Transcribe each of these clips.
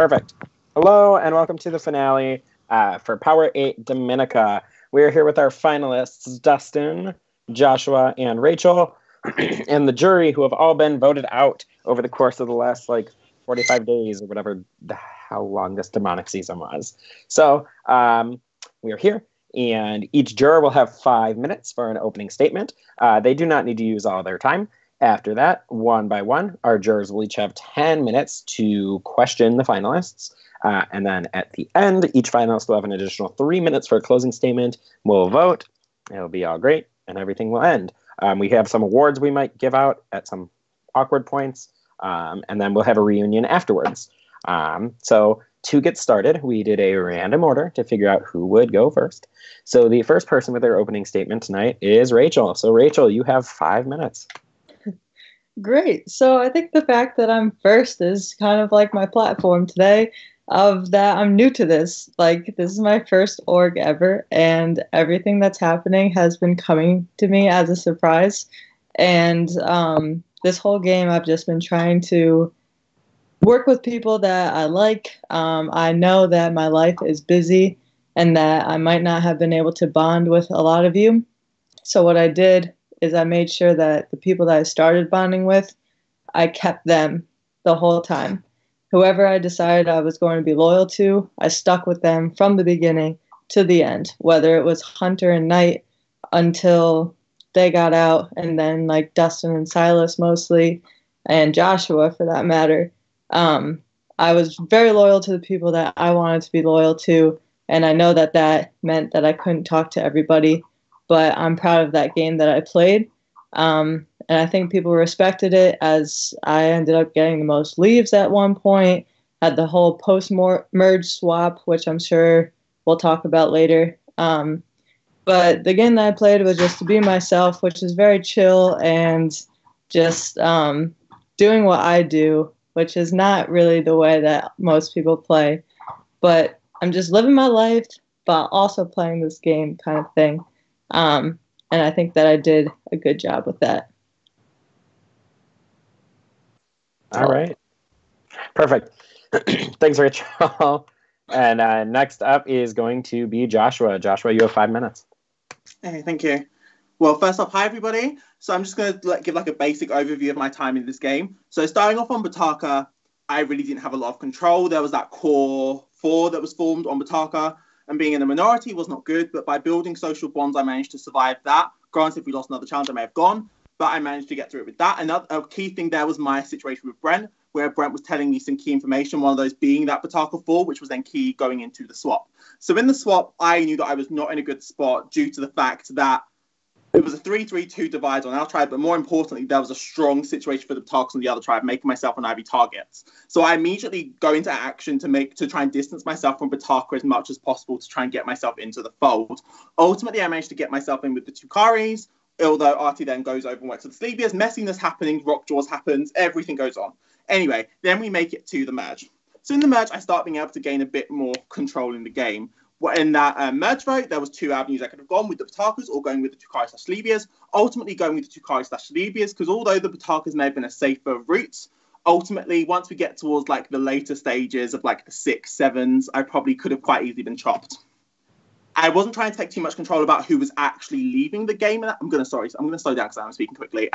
Perfect. Hello, and welcome to the finale for Power 8 Dominica. We're here with our finalists, Dustin, Joshua, and Rachel, and the jury, who have all been voted out over the course of the last, 45 days or whatever, how long this demonic season was. So, we are here, and each juror will have 5 minutes for an opening statement. They do not need to use all their time. After that, one by one, our jurors will each have 10 minutes to question the finalists. And then at the end, each finalist will have an additional 3 minutes for a closing statement. We'll vote. It'll be all great, and everything will end. We have some awards we might give out at some awkward points, and then we'll have a reunion afterwards. So to get started, we did a random order to figure out who would go first. So the first person with their opening statement tonight is Rachel. So Rachel, you have 5 minutes. Great. So I think the fact that I'm first is kind of like my platform today of that I'm new to this. Like, this is my first org ever, and everything that's happening has been coming to me as a surprise. And this whole game, I've just been trying to work with people that I like. I know that my life is busy and that I might not have been able to bond with a lot of you. So what I did is I made sure that the people that I started bonding with, I kept them the whole time. Whoever I decided I was going to be loyal to, I stuck with them from the beginning to the end, whether it was Hunter and Knight until they got out, and then like Dustin and Silas mostly, and Joshua for that matter. I was very loyal to the people that I wanted to be loyal to, and I know that that meant that I couldn't talk to everybody, but I'm proud of that game that I played. And I think people respected it, as I ended up getting the most leaves at one point, had the whole post-merge swap, which I'm sure we'll talk about later. But the game that I played was just to be myself, which is very chill and just doing what I do, which is not really the way that most people play. But I'm just living my life, but also playing this game kind of thing. And I think that I did a good job with that. All right. Perfect. Thanks, Rachel. And next up is going to be Joshua. Joshua, you have 5 minutes. Hey, thank you. Well, first off, hi, everybody. So I'm just going to give a basic overview of my time in this game. So starting off on Bataka, I really didn't have a lot of control. There was that core 4 that was formed on Bataka. And being in the minority was not good, but by building social bonds, I managed to survive that. Granted, if we lost another challenge, I may have gone, but I managed to get through it with that. And a key thing there was my situation with Brent, where Brent was telling me some key information, one of those being that Bataka 4, which was then key going into the swap. So in the swap, I knew that I was not in a good spot due to the fact that it was a 3-3-2 divide on our tribe, but more importantly, there was a strong situation for the Batakas on the other tribe, making myself an IV target. So I immediately go into action to try and distance myself from Bataka as much as possible to try and get myself into the fold. Ultimately, I managed to get myself in with the Tukaris, although Artie then goes over and works with the Sleepiers, messiness happening, rock jaws happens, everything goes on. Anyway, then we make it to the merge. So in the merge, I start being able to gain a bit more control in the game. In that merge vote, there was 2 avenues I could have gone with the Batakas or going with the Tukari/Sleepiers. Ultimately going with the Tukari/Sleepiers, because although the Batakas may have been a safer route, ultimately, once we get towards the later stages of the 6, 7s, I probably could have quite easily been chopped. I wasn't trying to take too much control about who was actually leaving the game. I'm going to slow down because I'm speaking quickly.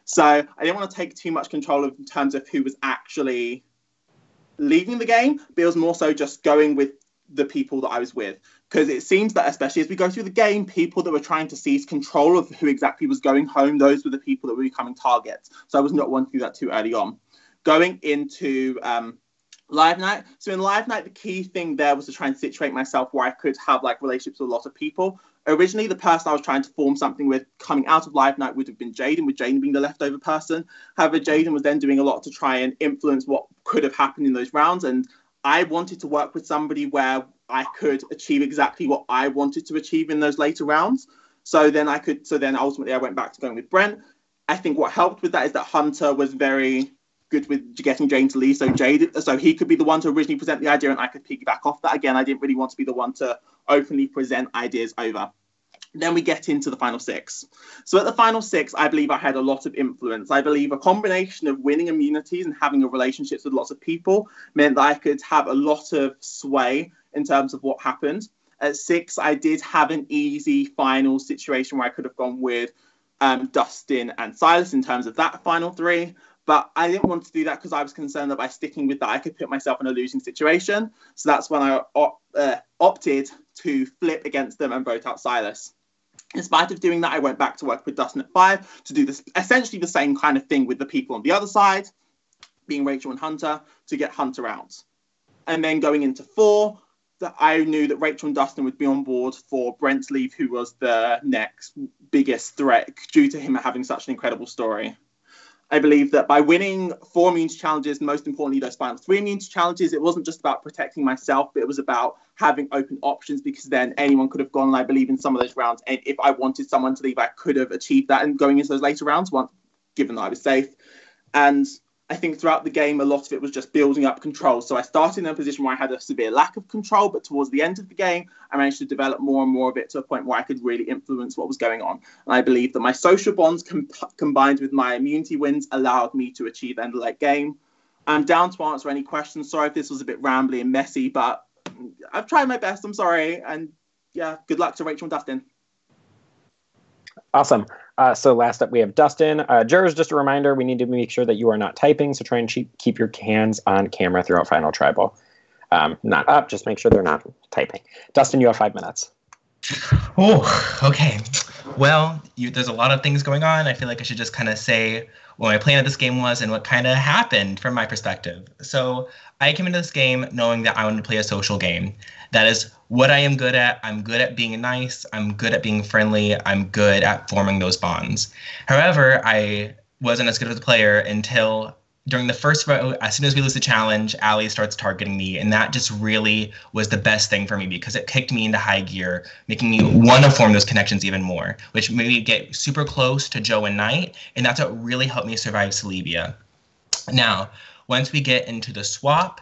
So I didn't want to take too much control in terms of who was actually leaving the game, but it was more so just going with the people that I was with, because it seems that especially as we go through the game, people that were trying to seize control of who exactly was going home, those were the people that were becoming targets. So I was not wanting to do that too early on. Going into Live Night. So in Live Night, the key thing there was to try and situate myself where I could have relationships with a lot of people. Originally, the person I was trying to form something with coming out of Live Night would have been Jaden, with Jaden being the leftover person. However, Jaden was then doing a lot to try and influence what could have happened in those rounds, and I wanted to work with somebody where I could achieve exactly what I wanted to achieve in those later rounds. So then ultimately I went back to going with Brent. I think what helped with that is that Hunter was very good with getting Jane to leave, so he could be the one to originally present the idea and I could piggyback off that. Again, I didn't really want to be the one to openly present ideas over. Then we get into the final 6. So at the final 6, I believe I had a lot of influence. I believe a combination of winning immunities and having relationships with lots of people meant that I could have a lot of sway in terms of what happened. At 6, I did have an easy final situation where I could have gone with Dustin and Silas in terms of that final 3. But I didn't want to do that because I was concerned that by sticking with that, I could put myself in a losing situation. So that's when I opted to flip against them and vote out Silas. In spite of doing that, I went back to work with Dustin at 5 to do this essentially the same kind of thing with the people on the other side, being Rachel and Hunter, to get Hunter out. And then going into 4, I knew that Rachel and Dustin would be on board for Brent's leave, who was the next biggest threat due to him having such an incredible story. I believe that by winning 4 immunity challenges, most importantly, those final 3 immunity challenges, it wasn't just about protecting myself, but it was about having open options, because then anyone could have gone, and I believe in some of those rounds. And if I wanted someone to leave, I could have achieved that and going into those later rounds, given that I was safe. And I think throughout the game, a lot of it was just building up control. So I started in a position where I had a severe lack of control, but towards the end of the game, I managed to develop more and more of it to a point where I could really influence what was going on. And I believe that my social bonds combined with my immunity wins allowed me to achieve end of late game. I'm down to answer any questions. Sorry if this was a bit rambly and messy, but I've tried my best. I'm sorry. And yeah, good luck to Rachel and Dustin. Awesome. So last up, we have Dustin. Jurors, just a reminder, we need to make sure that you are not typing, so try and keep your hands on camera throughout Final Tribal. Not up, just make sure they're not typing. Dustin, you have 5 minutes. Oh, okay. Well, there's a lot of things going on. I feel like I should just kind of say what my plan of this game was and what kind of happened from my perspective. So I came into this game knowing that I wanted to play a social game. That is what I am good at. I'm good at being nice. I'm good at being friendly. I'm good at forming those bonds. However, I wasn't as good of a player until during the first vote. As soon as we lose the challenge, Allie starts targeting me. And that just really was the best thing for me, because it kicked me into high gear, making me want to form those connections even more, which made me get super close to Joe and Knight. And that's what really helped me survive Celebia. Now, once we get into the swap,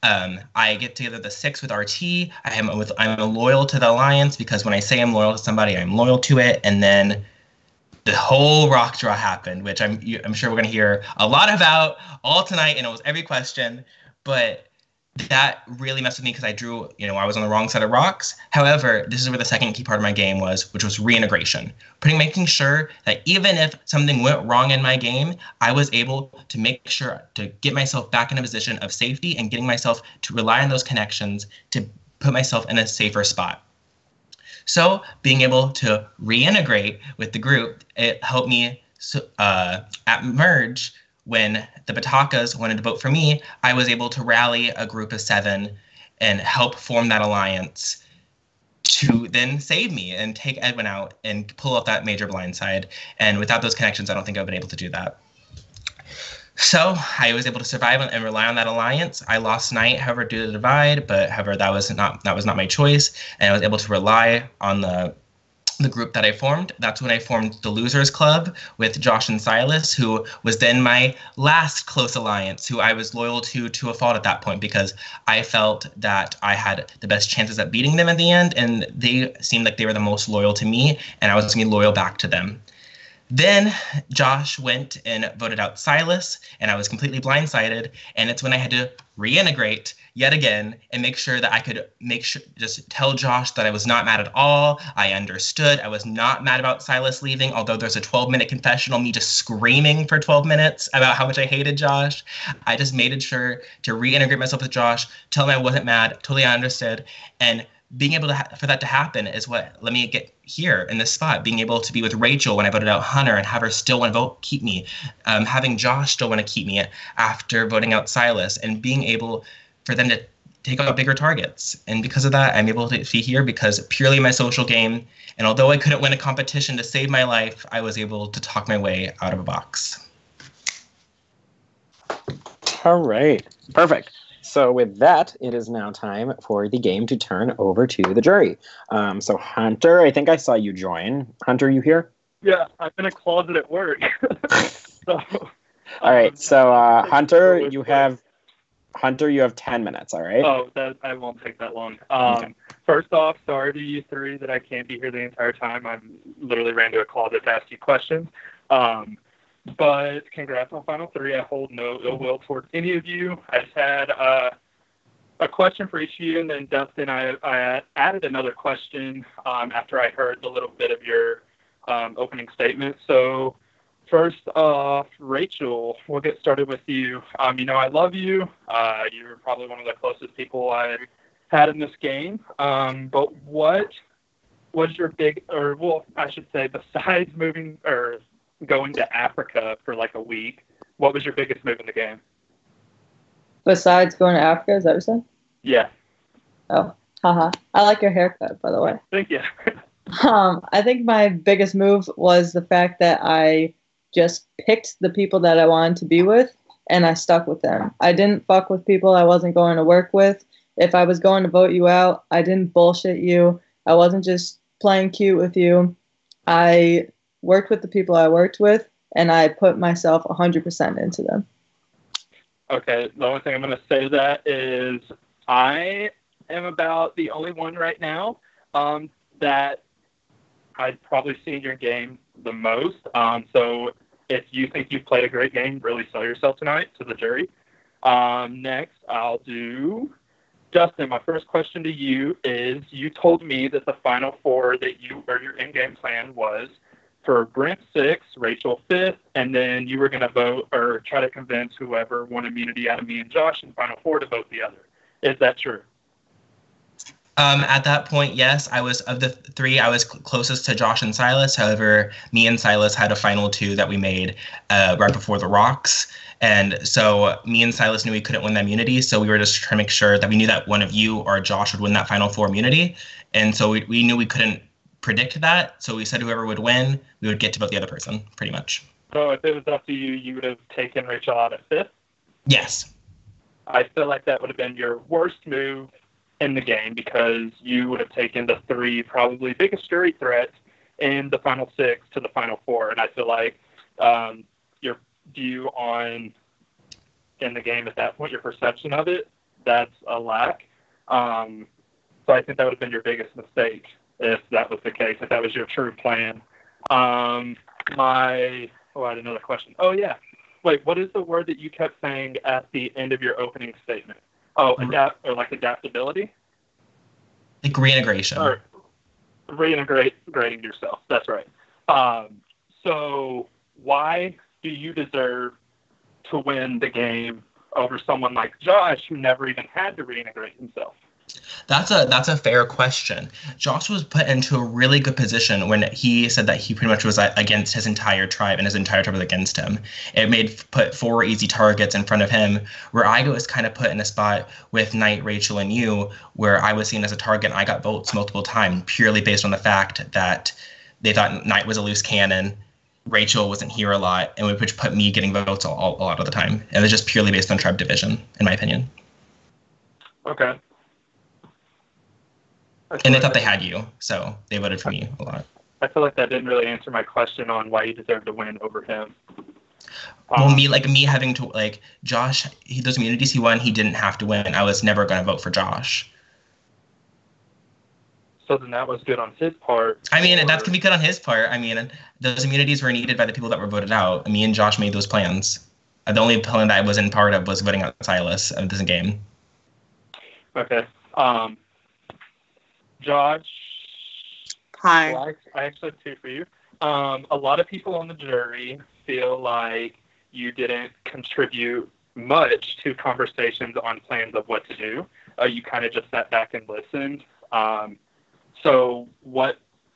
I get together the 6 with RT. I'm loyal to the Alliance, because when I say I'm loyal to somebody, I'm loyal to it. And then the whole rock draw happened, which I'm sure we're going to hear a lot about all tonight, and it was every question. But that really messed with me because I drew, I was on the wrong side of rocks. However, this is where the second key part of my game was, which was reintegration. Making sure that even if something went wrong in my game, I was able to make sure to get myself back in a position of safety and getting myself to rely on those connections to put myself in a safer spot. So being able to reintegrate with the group, it helped me at Merge. When the Batakas wanted to vote for me, I was able to rally a group of 7 and help form that alliance to then save me and take Edwin out and pull up that major blindside. And without those connections, I don't think I would have been able to do that. So I was able to survive and rely on that alliance. I lost Knight, however, due to the divide, but however, that was not my choice. And I was able to rely on the group that I formed. That's when I formed the Losers Club with Josh and Silas, who was then my last close alliance, who I was loyal to a fault at that point, because I felt that I had the best chances at beating them at the end, and they seemed like they were the most loyal to me, and I was going to be loyal back to them. Then Josh went and voted out Silas, and I was completely blindsided, and it's when I had to reintegrate yet again and make sure that I could just tell Josh that I was not mad at all. I understood. I was not mad about Silas leaving, although there's a 12-minute confessional, me just screaming for 12 minutes about how much I hated Josh. I just made sure to reintegrate myself with Josh, tell him I wasn't mad, totally understood, and being able for that to happen is what let me get here in this spot. Being able to be with Rachel when I voted out Hunter and have her still want to keep me, having Josh still want to keep me after voting out Silas, and being able for them to take out bigger targets. And because of that, I'm able to be here because purely my social game. And although I couldn't win a competition to save my life, I was able to talk my way out of a box. All right, perfect. So with that, it is now time for the game to turn over to the jury. So Hunter, I think I saw you join. Hunter, you here? Yeah, I'm in a closet at work. All right. So Hunter, you have Hunter, you have 10 minutes, all right? Oh, I won't take that long. Okay. First off, sorry to you three that I can't be here the entire time. I literally ran to a closet to ask you questions. But congrats on Final Three. I hold no ill will towards any of you. I just had a question for each of you, and then Dustin, I added another question after I heard a little bit of your opening statement. So first off, Rachel, we'll get started with you. I love you. You're probably one of the closest people I had in this game. But what was your besides moving or going to Africa for like a week, what was your biggest move in the game? Besides going to Africa, is that what you said? Yeah. Oh, haha. I like your haircut, by the way. Thank you. I think my biggest move was the fact that I just picked the people that I wanted to be with, and I stuck with them. I didn't fuck with people I wasn't going to work with. If I was going to vote you out, I didn't bullshit you. I wasn't just playing cute with you. I worked with the people I worked with, and I put myself 100% into them. Okay, the only thing I'm going to say to that is I am about the only one right now that I'd probably seen your game the most. So if you think you've played a great game, really sell yourself tonight to the jury. Next, I'll do Justin. My first question to you is: you told me that the Final Four that your in-game plan was for Brent 6th, Rachel 5th, and then you were going to vote or try to convince whoever won immunity out of me and Josh in Final Four to vote the other. Is that true? At that point, yes. I was, of the three, I was closest to Josh and Silas. However, me and Silas had a final two that we made right before the rocks. And so me and Silas knew we couldn't win the immunity. So we were just trying to make sure that we knew that one of you or Josh would win that Final Four immunity. And so we knew we couldn't predict that. So we said whoever would win, we would get to vote the other person, pretty much. So if it was up to you, you would have taken Rachel out at 5th? Yes. I feel like that would have been your worst move in the game because you would have taken the three probably biggest jury threats in the Final Six to the Final Four. And I feel like your view in the game at that point, your perception of it, that's a lack. So I think that would have been your biggest mistake if that was the case, if that was your true plan. I had another question. Oh, yeah. Wait, what is the word that you kept saying at the end of your opening statement? Oh, adaptability? Like reintegration. Or reintegrating yourself. That's right. So why do you deserve to win the game over someone like Josh, who never even had to reintegrate himself? That's a fair question. Josh was put into a really good position when he said that he pretty much was against his entire tribe and his entire tribe was against him. It put 4 easy targets in front of him, where I was kind of put in a spot with Knight, Rachel, and you, where I was seen as a target and I got votes multiple times purely based on the fact that they thought Knight was a loose cannon, Rachel wasn't here a lot, and which put me getting votes a lot of the time. And it was just purely based on tribe division, in my opinion. Okay. And they thought they had you, so they voted for me a lot. I feel like that didn't really answer my question on why you deserved to win over him. Well, me having to, Josh, those immunities he won, he didn't have to win. I was never going to vote for Josh. So then that was good on his part. I mean, that can be good on his part. I mean, those immunities were needed by the people that were voted out. Me and Josh made those plans. The only plan that I wasn't part of was voting out Silas of this game. Okay. Josh. Hi. Well, I actually have 2 for you. A lot of people on the jury feel like you didn't contribute much to conversations on plans of what to do. You kind of just sat back and listened. So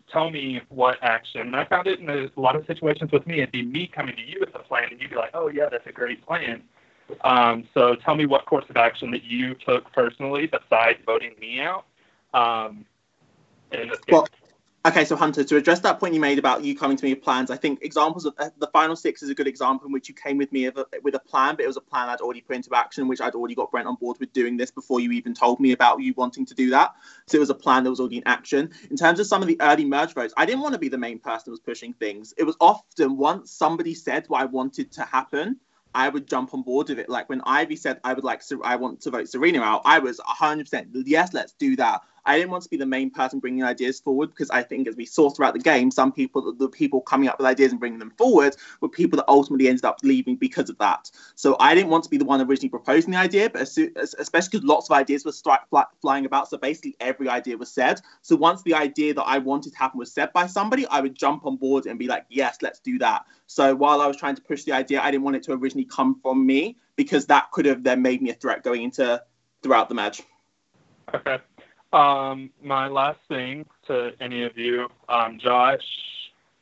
tell me what action. And I found it in a lot of situations with me. It'd be me coming to you with a plan, and you'd be like, oh, yeah, that's a great plan. So tell me what course of action that you took personally besides voting me out. Well, okay, so Hunter, to address that point you made about you coming to me with plans, I think examples of the Final Six is a good example in which you came with me with a plan, but it was a plan I'd already put into action, which I'd already got Brent on board with doing this before you even told me about you wanting to do that. So it was a plan that was already in action. In terms of some of the early merge votes, I didn't want to be the main person that was pushing things. It was often once somebody said what I wanted to happen, I would jump on board with it. Like when Ivy said I want to vote Serena out, I was 100% yes, let's do that. I didn't want to be the main person bringing ideas forward, because I think, as we saw throughout the game, the people coming up with ideas and bringing them forward were people that ultimately ended up leaving because of that. So I didn't want to be the one originally proposing the idea, but especially because lots of ideas were flying about. So basically every idea was said. So once the idea that I wanted to happen was said by somebody, I would jump on board and be like, yes, let's do that. So while I was trying to push the idea, I didn't want it to originally come from me, because that could have then made me a threat going into throughout the match. Okay. My last thing to any of you, Josh,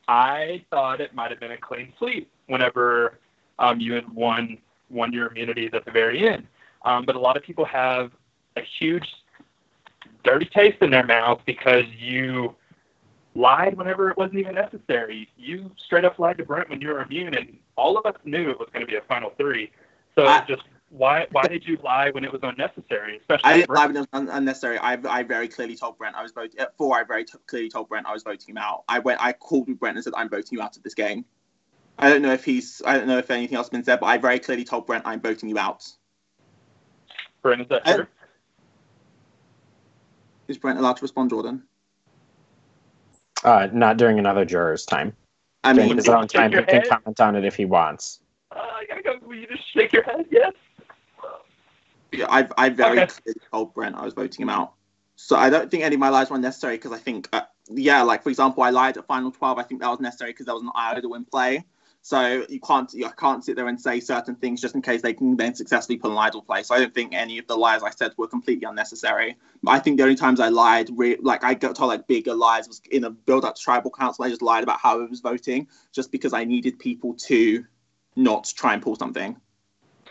I thought it might have been a clean sweep whenever you had won your immunities at the very end. But a lot of people have a huge dirty taste in their mouth because you lied whenever it wasn't even necessary. You straight up lied to Brent when you were immune, and all of us knew it was going to be a final three. So why did you lie when it was unnecessary? Especially I didn't lie when it was unnecessary. I very clearly told Brent I was voting at 4. I very clearly told Brent I was voting him out. I called with Brent and said, I'm voting you out of this game. I don't know if anything else has been said, but I very clearly told Brent I'm voting you out. Brent, is that true? Is Brent allowed to respond, Jordan? Not during another juror's time. I mean, during his own time, he can comment on it if he wants. I gotta go. Will you just shake your head? Yes. Yeah, I very clearly told Brent I was voting him out. So I don't think any of my lies were unnecessary, because I think, like, for example, I lied at Final 12. I think that was necessary because there was an idol in play. So I can't sit there and say certain things just in case they can then successfully put an idol play. So I don't think any of the lies I said were completely unnecessary. But I think the only times I lied, like I got told like bigger lies, was in a build-up to tribal council. I just lied about how I was voting just because I needed people to not try and pull something.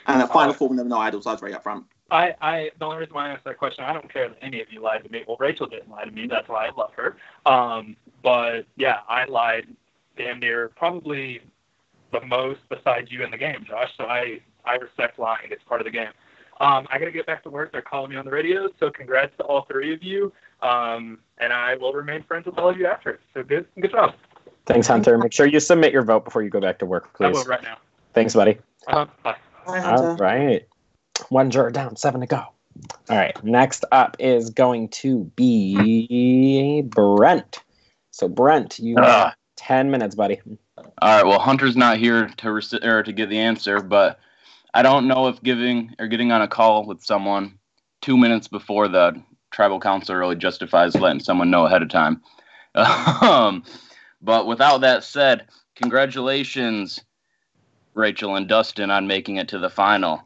And at Final 4, when there were no idols, I was very upfront. The only reason why I asked that question, I don't care that any of you lied to me. Well, Rachel didn't lie to me. That's why I love her. But yeah, I lied damn near probably the most besides you in the game, Josh. So I respect lying. It's part of the game. I got to get back to work. They're calling me on the radio. So congrats to all 3 of you. And I will remain friends with all of you after. So good job. Thanks, Hunter. Make sure you submit your vote before you go back to work, please. I will right now. Thanks, buddy. Bye. Bye, Hunter. All right. 1 juror down, 7 to go. All right. Next up is going to be Brent. So, Brent, you have 10 minutes, buddy. All right. Well, Hunter's not here to give the answer, but I don't know if getting on a call with someone 2 minutes before the tribal council really justifies letting someone know ahead of time. But without that said, congratulations, Rachel and Dustin, on making it to the final.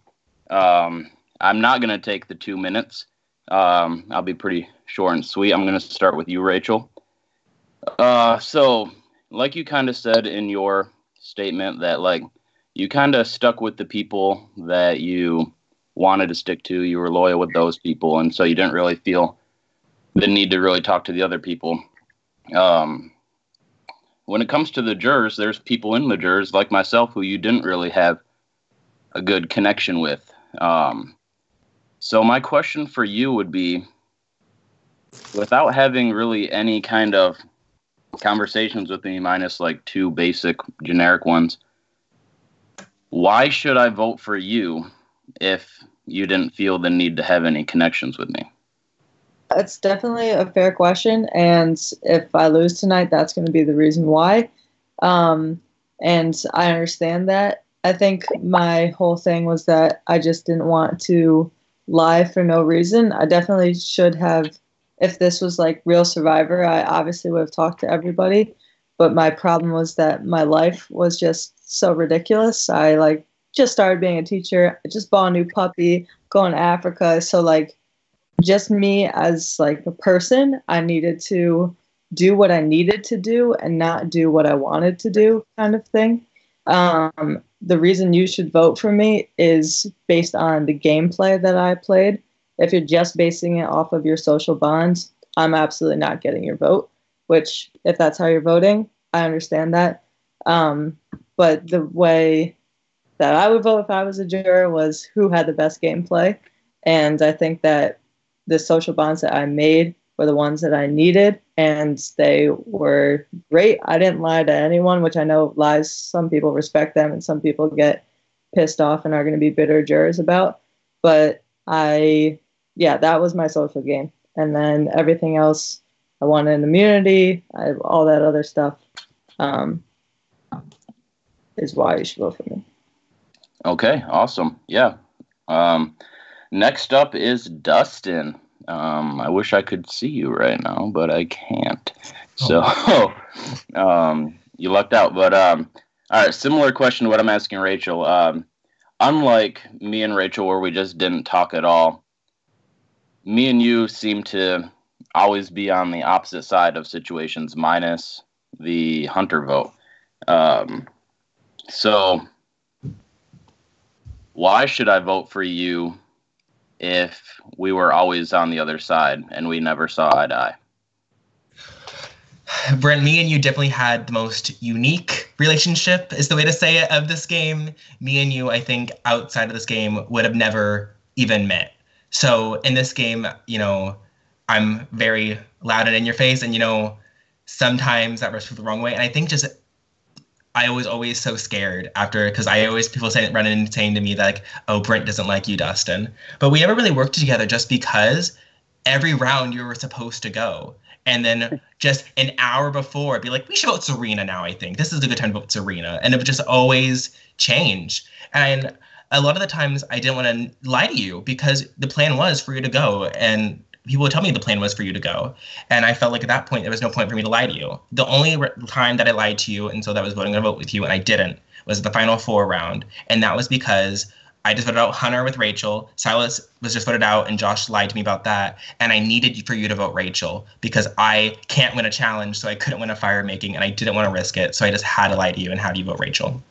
I'm not going to take the 2 minutes. I'll be pretty short and sweet. I'm going to start with you, Rachel. So, like you kind of said in your statement, that like you kind of stuck with the people that you wanted to stick to. You were loyal with those people, and so you didn't really feel the need to really talk to the other people. When it comes to the jurors, there's people in the jurors like myself who you didn't really have a good connection with. So my question for you would be, without having really any kind of conversations with me minus like 2 basic generic ones, why should I vote for you if you didn't feel the need to have any connections with me? It's definitely a fair question, and if I lose tonight, that's going to be the reason why. And I understand that. I think my whole thing was that I just didn't want to lie for no reason. I definitely should have, if this was like Real Survivor, I obviously would have talked to everybody, but my problem was that my life was just so ridiculous. I like just started being a teacher. I just bought a new puppy, going to Africa. So like, just me as like a person, I needed to do what I needed to do and not do what I wanted to do, kind of thing. The reason you should vote for me is based on the gameplay that I played. If you're just basing it off of your social bonds, I'm absolutely not getting your vote, which if that's how you're voting, I understand that. But the way that I would vote if I was a juror was who had the best gameplay. And I think that the social bonds that I made were the ones that I needed, and they were great. I didn't lie to anyone, which I know lies, some people respect them and some people get pissed off and are going to be bitter jurors about. But that was my social game. And then everything else, I wanted an immunity, all that other stuff is why you should vote for me. Okay, awesome. Yeah. Next up is Dustin. I wish I could see you right now, but I can't. So you lucked out. But all right, similar question to what I'm asking Rachel. Unlike me and Rachel, where we just didn't talk at all, me and you seem to always be on the opposite side of situations, minus the Hunter vote. So why should I vote for you if we were always on the other side and we never saw eye to eye? Brent, me and you definitely had the most unique relationship, is the way to say it, of this game. Me and you, I think, outside of this game, would have never even met. So in this game, I'm very loud and in your face, and, sometimes that rubs people the wrong way. And I think just I was always so scared after, because people run in saying to me that, like, oh, Brent doesn't like you, Dustin. But we never really worked together just because every round you were supposed to go. And then just an hour before, be like, we should vote Serena now, I think. This is a good time to vote Serena. And it would just always change. And a lot of the times I didn't want to lie to you because the plan was for you to go. And people would tell me the plan was for you to go. And I felt like at that point, there was no point for me to lie to you. The only time that I lied to you, and so that was voting to vote with you, and I didn't, was the final 4 round. And that was because I just voted out Hunter with Rachel. Silas was just voted out, and Josh lied to me about that. And I needed for you to vote Rachel because I can't win a challenge, so I couldn't win a fire making, and I didn't want to risk it. So I just had to lie to you and have you vote Rachel.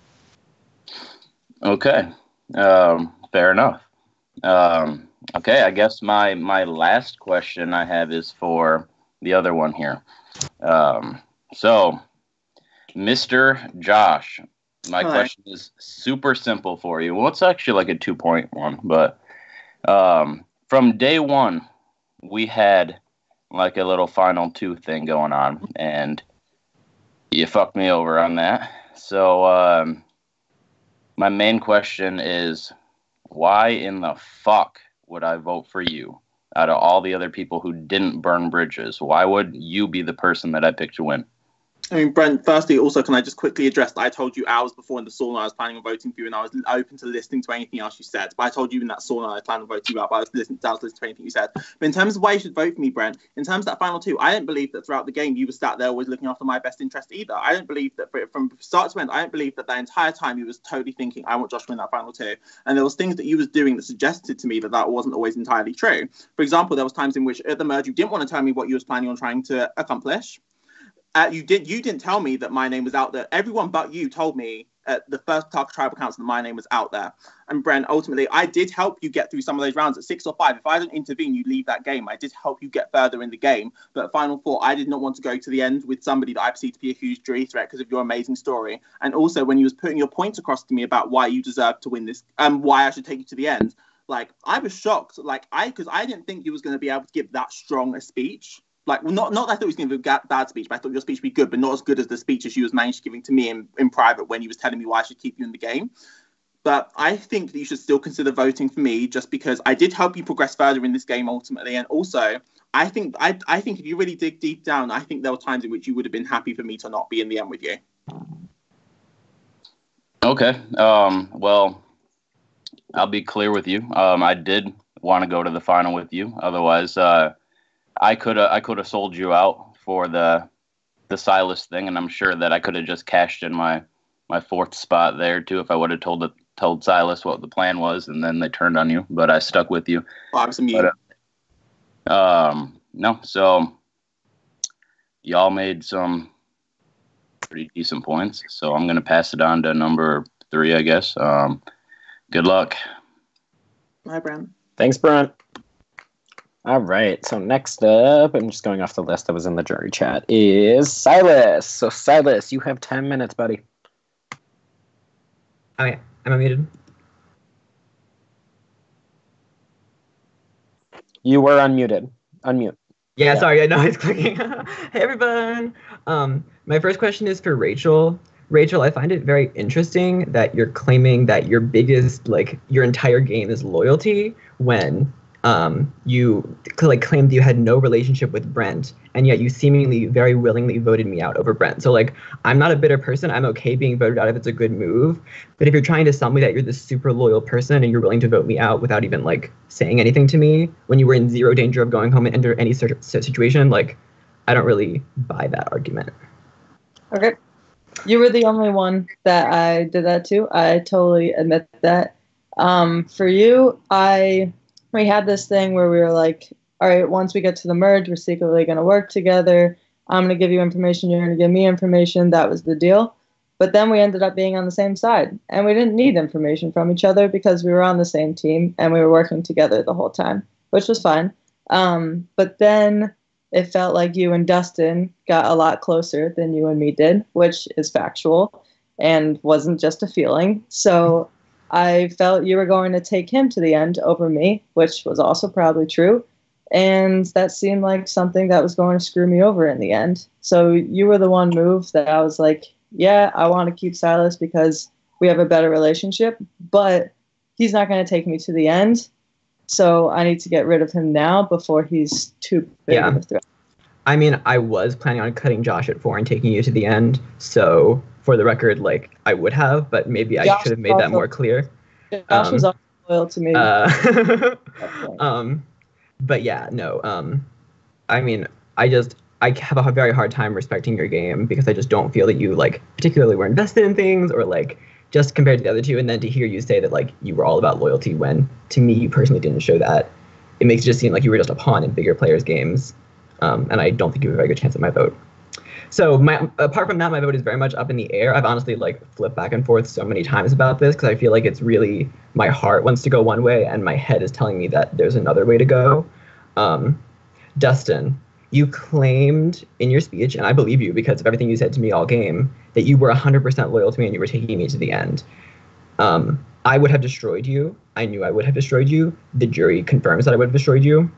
Okay. Fair enough. Okay, I guess my last question I have is for the other one here. So, Mr. Josh, my question is super simple for you. Well, it's actually like a 2-point one, but from day one, we had like a little final 2 thing going on, and you fucked me over on that. So, my main question is, why in the fuck would I vote for you out of all the other people who didn't burn bridges? Why would you be the person that I picked to win? I mean, Brent, firstly, also, can I just quickly address that I told you hours before in the sauna I was planning on voting for you, and I was open to listening to anything else you said. But I told you in that sauna I was planning on voting you out, but I was listening to anything you said. But in terms of why you should vote for me, Brent, in terms of that final 2, I don't believe that throughout the game you were sat there always looking after my best interest either. I don't believe that from start to end, I don't believe that entire time you was totally thinking, I want Josh to win that final 2. And there was things that you was doing that suggested to me that wasn't always entirely true. For example, there was times in which at the merge you didn't want to tell me what you was planning on trying to accomplish. You didn't tell me that my name was out there. Everyone but you told me at the first tribal council that my name was out there. And Brent, ultimately, I did help you get through some of those rounds at 6 or 5. If I didn't intervene, you leave that game. I did help you get further in the game. But at Final 4, I did not want to go to the end with somebody that I perceived to be a huge jury threat because of your amazing story. And also, when you was putting your points across to me about why you deserved to win this and why I should take you to the end, like, I was shocked. Like, because I didn't think you was going to be able to give that strong a speech. Like, well, not that I thought he was going to give a bad speech, but I thought your speech would be good, but not as good as the speeches you was managed giving to me in private when he was telling me why I should keep you in the game. But I think that you should still consider voting for me just because I did help you progress further in this game ultimately. And also, I think if you really dig deep down, I think there were times in which you would have been happy for me to not be in the end with you. Okay. Well, I'll be clear with you. I did want to go to the final with you. Otherwise, I could have sold you out for the Silas thing, and I'm sure that I could have just cashed in my 4th spot there too if I would have told Silas what the plan was, and then they turned on you. But I stuck with you. No, so y'all made some pretty decent points. So I'm gonna pass it on to number 3, I guess. Good luck. Bye, Brent. Thanks, Brent. All right, so next up, I'm just going off the list that was in the jury chat, is Silas. So, Silas, you have 10 minutes, buddy. Okay, am I muted? You were unmuted. Unmute. Yeah, sorry, I know I was clicking. Hey, everyone. My first question is for Rachel. Rachel, I find it very interesting that you're claiming that your biggest, like, your entire game is loyalty when you like claimed you had no relationship with Brent, and yet you seemingly very willingly voted me out over Brent. So like, I'm not a bitter person. I'm okay being voted out if it's a good move. But if you're trying to sell me that you're this super loyal person and you're willing to vote me out without even like saying anything to me when you were in zero danger of going home under any situation, like, I don't really buy that argument. Okay. You were the only one that I did that to. I totally admit that. For you, we had this thing where we were like, all right, once we get to the merge, we're secretly going to work together. I'm going to give you information. You're going to give me information. That was the deal. But then we ended up being on the same side. And we didn't need information from each other because we were on the same team and we were working together the whole time, which was fine. But then it felt like you and Dustin got a lot closer than you and me did, which is factual and wasn't just a feeling. So I felt you were going to take him to the end over me, which was also probably true. And that seemed like something that was going to screw me over in the end. So you were the one move that I was like, yeah, I want to keep Silas because we have a better relationship, but he's not going to take me to the end. So I need to get rid of him now before he's too big of a threat. I mean, I was planning on cutting Josh at 4 and taking you to the end. So for the record, like, I would have, but maybe I should have made that more clear. Josh was also loyal to me. But yeah, no. I mean, I have a very hard time respecting your game because I just don't feel that you, like, particularly were invested in things or, like, just compared to the other two. And then to hear you say that, like, you were all about loyalty when, to me, you personally didn't show that. It makes it just seem like you were just a pawn in bigger players' games. And I don't think you have a very good chance at my vote. So apart from that, my vote is very much up in the air. I've honestly like flipped back and forth so many times about this because I feel like it's really, my heart wants to go one way and my head is telling me that there's another way to go. Dustin, you claimed in your speech, and I believe you because of everything you said to me all game, that you were 100% loyal to me and you were taking me to the end. I would have destroyed you. I knew I would have destroyed you. The jury confirms that I would have destroyed you.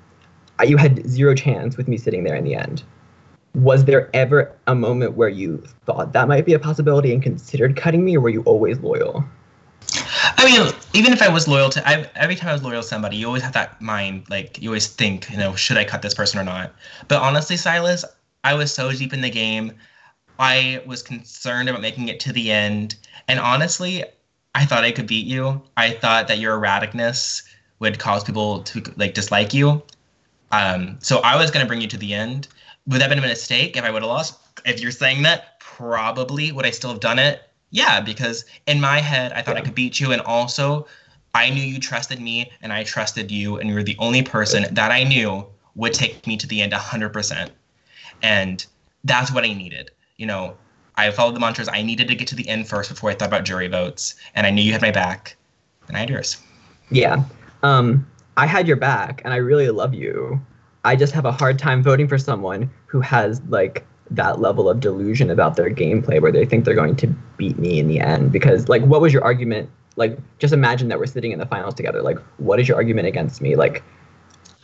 You had zero chance with me sitting there in the end. Was there ever a moment where you thought that might be a possibility and considered cutting me, or were you always loyal? I mean, even if I was loyal to, every time I was loyal to somebody, you always have that mind, like, you always think, you know, should I cut this person or not? But honestly, Silas, I was so deep in the game, I was concerned about making it to the end, and honestly, I thought I could beat you. I thought that your erraticness would cause people to, like, dislike you. So I was going to bring you to the end. Would that have been a mistake if I would have lost? If you're saying that, probably. Would I still have done it? Yeah, because in my head, I thought I could beat you. And also, I knew you trusted me, and I trusted you. And you were the only person that I knew would take me to the end 100%. And that's what I needed. You know, I followed the mantras. I needed to get to the end first before I thought about jury votes. And I knew you had my back, and I had yours. Yeah. I had your back, and I really love you. I just have a hard time voting for someone who has, like, that level of delusion about their gameplay where they think they're going to beat me in the end. Because, like, what was your argument? Like, just imagine that we're sitting in the finals together. Like, what is your argument against me? Like,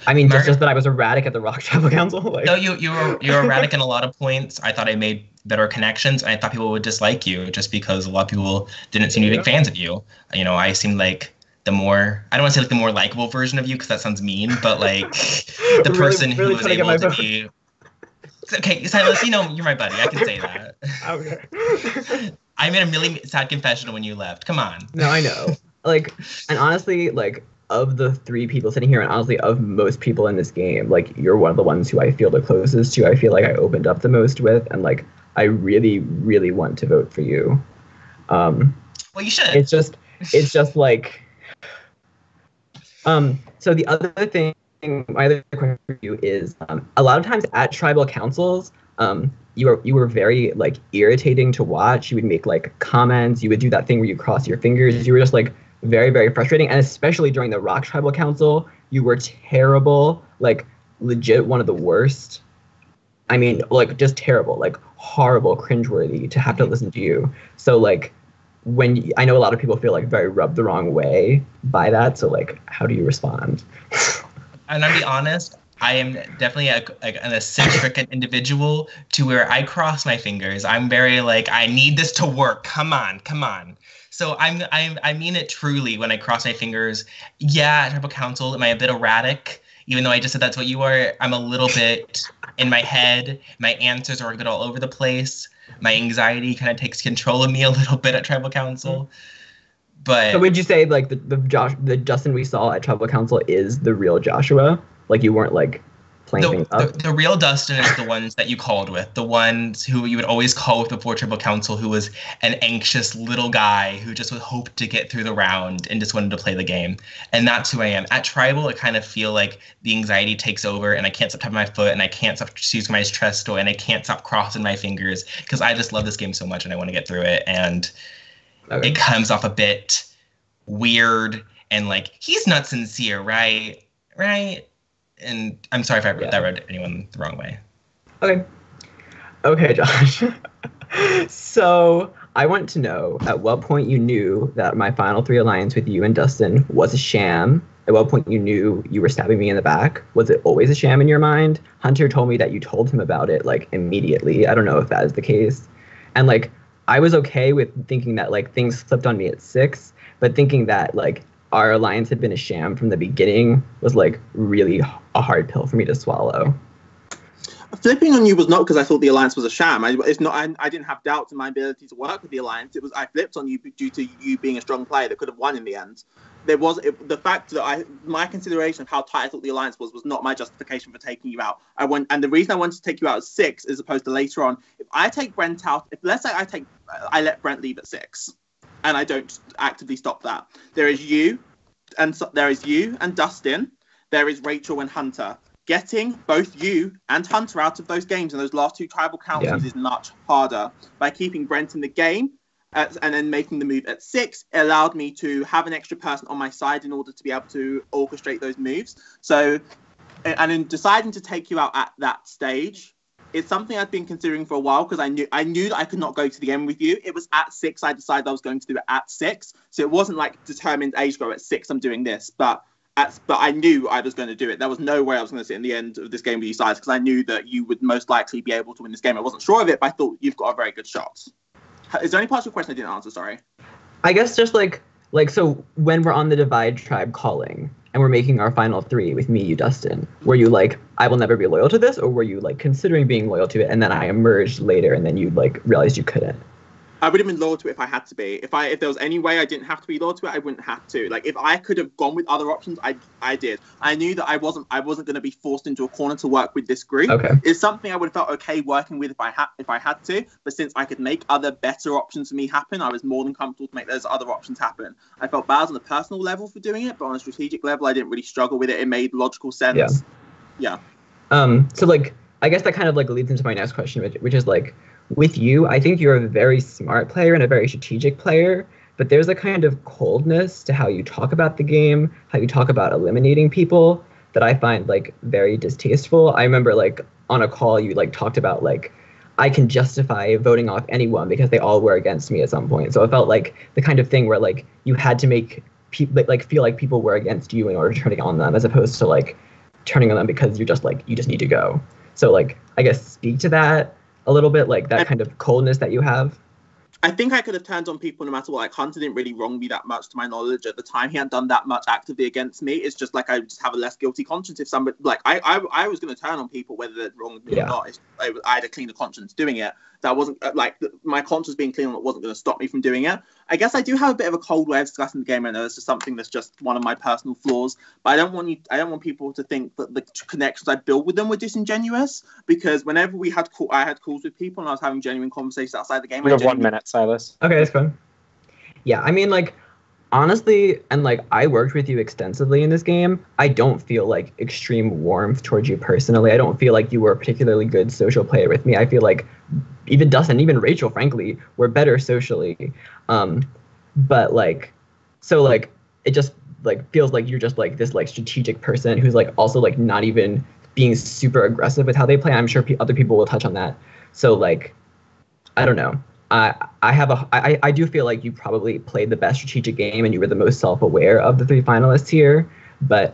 I mean, just that I was erratic at the Rock Tribal Council. Like. No, you were erratic in a lot of points. I thought I made better connections, and I thought people would dislike you just because a lot of people didn't seem to be big fans of you. You know, I seemed like the more, I don't want to say like the more likable version of you because that sounds mean, but like the person who was able to be. Okay, Silas, you know, you're my buddy. I can say that. Okay. I made a really sad confession when you left. Come on. No, I know. Like, and honestly, like, of the 3 people sitting here, and honestly, of most people in this game, like, you're one of the ones who I feel the closest to. I feel like I opened up the most with, and like, I really, really want to vote for you. Well, you should. It's just like. So the other thing, my other question for you is, a lot of times at tribal councils, you were very like irritating to watch. You would make like comments. You would do that thing where you cross your fingers. You were just like very, very frustrating. And especially during the Rock Tribal Council, you were terrible, like legit one of the worst. I mean, like just terrible, like horrible, cringeworthy to have to listen to you. So like, I know a lot of people feel like very rubbed the wrong way by that. So like, how do you respond? And I'll be honest, I am definitely an eccentric individual to where I cross my fingers. I'm very like, I need this to work. Come on. So I mean it truly when I cross my fingers. Yeah, tribal council, am I a bit erratic? Even though I just said that's what you are, I'm a little bit in my head. My answers are a bit all over the place. My anxiety kind of takes control of me a little bit at tribal council. But so would you say like the Justin we saw at tribal council is the real Joshua? Like you weren't like playing things up? The real Dustin is the ones that you called with, the ones who you would always call with before tribal council, who was an anxious little guy who just would hope to get through the round and just wanted to play the game. And that's who I am. At tribal, I kind of feel like the anxiety takes over and I can't stop tapping my foot and I can't stop choosing my stress toy and I can't stop crossing my fingers because I just love this game so much and I want to get through it. And it comes off a bit weird and like, he's not sincere, right? And I'm sorry if I read anyone the wrong way. Okay, Josh. So I want to know at what point you knew that my final 3 alliance with you and Dustin was a sham. At what point you knew you were stabbing me in the back? Was it always a sham in your mind? Hunter told me that you told him about it like immediately. I don't know if that is the case. And like, I was okay with thinking that like things flipped on me at 6, but thinking that like our alliance had been a sham from the beginning was like really a hard pill for me to swallow. Flipping on you was not because I thought the alliance was a sham. I didn't have doubts in my ability to work with the alliance. It was I flipped on you due to you being a strong player that could have won in the end. The fact that my consideration of how tight I thought the alliance was not my justification for taking you out. And the reason I wanted to take you out at 6 as opposed to later on. If I take Brent out, let's say I let Brent leave at 6, and I don't actively stop that. There is you and Dustin. There is Rachel and Hunter. Getting both you and Hunter out of those games in those last 2 tribal councils is much harder. By keeping Brent in the game and then making the move at 6, it allowed me to have an extra person on my side in order to be able to orchestrate those moves. So, and in deciding to take you out at that stage, it's something I've been considering for a while because I knew that I could not go to the end with you. It was at 6 I decided I was going to do it at 6. So it wasn't like determined age go at 6 I'm doing this, but I knew I was going to do it. There was no way I was going to sit in the end of this game with you guys because I knew that you would most likely be able to win this game. I wasn't sure of it, but I thought you've got a very good shot. Is there any part of your question I didn't answer? Sorry. I guess just like so when we're on the Divide tribe calling and we're making our final 3 with me, you, Dustin, were you like, I will never be loyal to this? Or were you like considering being loyal to it and then I emerged later and then you like realized you couldn't? I would have been loyal to it if I had to be. If there was any way I didn't have to be loyal to it, I wouldn't have to. Like if I could have gone with other options, I did. I knew that I wasn't going to be forced into a corner to work with this group. Okay. It's something I would have felt okay working with if I had to. But since I could make other better options for me happen, I was more than comfortable to make those other options happen. I felt bad on a personal level for doing it, but on a strategic level, I didn't really struggle with it. It made logical sense. Yeah. So like I guess that kind of like leads into my next question, which is like, with you, I think you're a very smart player and a very strategic player, but there's a kind of coldness to how you talk about the game, how you talk about eliminating people that I find like very distasteful. I remember like on a call you like talked about like, I can justify voting off anyone because they all were against me at some point. So it felt like the kind of thing where like you had to make people like feel like people were against you in order to turn it on them, as opposed to like turning on them because you're just like, you just need to go. So like, I guess speak to that a little bit, like that kind of coldness that you have. I think I could have turned on people no matter what. Like Hunter didn't really wrong me that much to my knowledge at the time. He hadn't done that much actively against me. It's just like I just have a less guilty conscience if somebody like I was going to turn on people whether they're wrong me or not. I had a cleaner conscience doing it. That wasn't my conscience being clean on it wasn't going to stop me from doing it. I guess I do have a bit of a cold way of discussing the game. I know it's just something that's just one of my personal flaws. But I don't want people to think that the connections I built with them were disingenuous. Because whenever I had calls with people and I was having genuine conversations outside the game. You have 1 minute, Silas. Okay, that's fine. Yeah, I mean, like, honestly, and like, I worked with you extensively in this game. I don't feel like extreme warmth towards you personally. I don't feel like you were a particularly good social player with me. I feel like even Dustin, even Rachel, frankly, were better socially. But like, so like, it just like feels like you're just like this like strategic person who's like also like not even being super aggressive with how they play. I'm sure other people will touch on that. So like, I don't know. I do feel like you probably played the best strategic game and you were the most self-aware of the 3 finalists here. But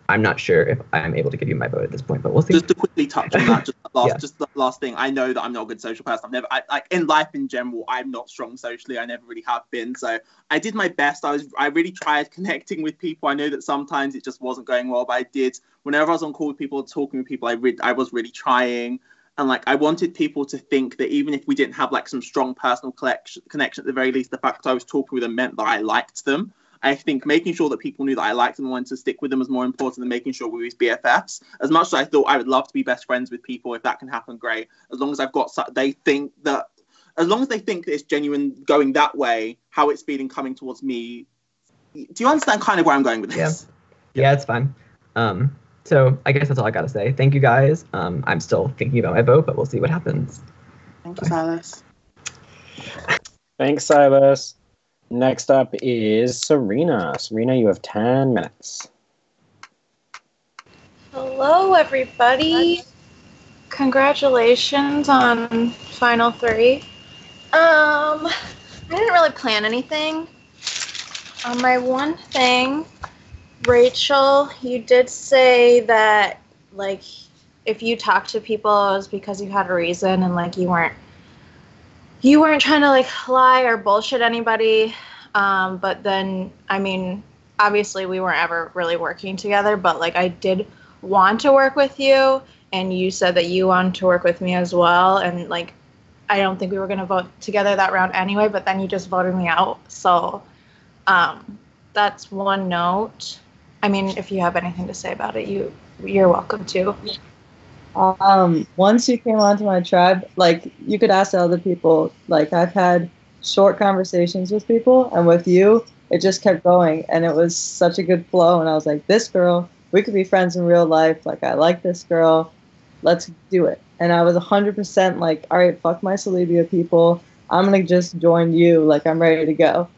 I'm not sure if I'm able to give you my vote at this point, but we'll see. Just to quickly touch on that, Yeah. just the last thing. I know that I'm not a good social person. Like in life in general, I'm not strong socially. I never really have been. So I did my best. I really tried connecting with people. I know that sometimes it just wasn't going well, but I did. Whenever I was on call with people, talking with people, I was really trying. And like I wanted people to think that even if we didn't have like some strong personal connection, at the very least, the fact I was talking with them meant that I liked them. I think making sure that people knew that I liked them and wanted to stick with them was more important than making sure we was BFFs. As much as I thought I would love to be best friends with people, if that can happen, great. As long as as long as they think that it's genuine going that way, how it's feeling coming towards me. Do you understand kind of where I'm going with this? Yeah, it's fine. So I guess that's all I gotta say. Thank you guys. I'm still thinking about my vote, but we'll see what happens. Thank you, Silas. Thanks, Silas. Next up is Serena. Serena, you have 10 minutes. Hello, everybody. Congratulations on Final 3. I didn't really plan anything. My one thing, Rachel, you did say that, like, if you talked to people, it was because you had a reason and, like, you weren't trying to, like, lie or bullshit anybody. But then, I mean, obviously we weren't ever really working together, but, like, I did want to work with you, and you said that you wanted to work with me as well. And, like, I don't think we were going to vote together that round anyway, but then you just voted me out. So that's one note. I mean, if you have anything to say about it, you're welcome to. Once you came onto my tribe, like, you could ask other people. Like, I've had short conversations with people, and with you, it just kept going, and it was such a good flow. And I was like, this girl, we could be friends in real life. Like, I like this girl. Let's do it. And I was 100% like, all right, fuck my Celebia people. I'm going to just join you. Like, I'm ready to go.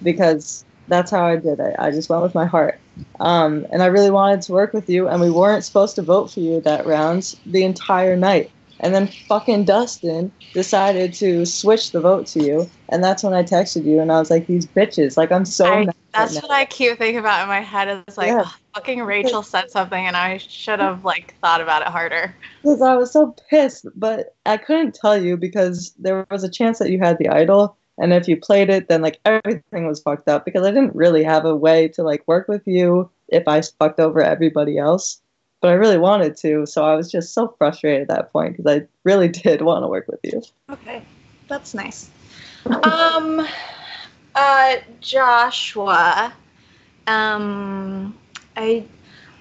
Because that's how I did it. I just went with my heart. And I really wanted to work with you, and we weren't supposed to vote for you that round the entire night. And then fucking Dustin decided to switch the vote to you, and that's when I texted you, and I was like, these bitches. Like, I'm so mad. That's what I keep thinking about in my head. It's like, Yeah. oh, fucking Rachel said something, and I should have, like, thought about it harder. Because I was so pissed, but I couldn't tell you because there was a chance that you had the idol, and if you played it, then, like, everything was fucked up because I didn't really have a way to, like, work with you if I fucked over everybody else. But I really wanted to, so I was just so frustrated at that point because I really did want to work with you. Okay, that's nice. Joshua, I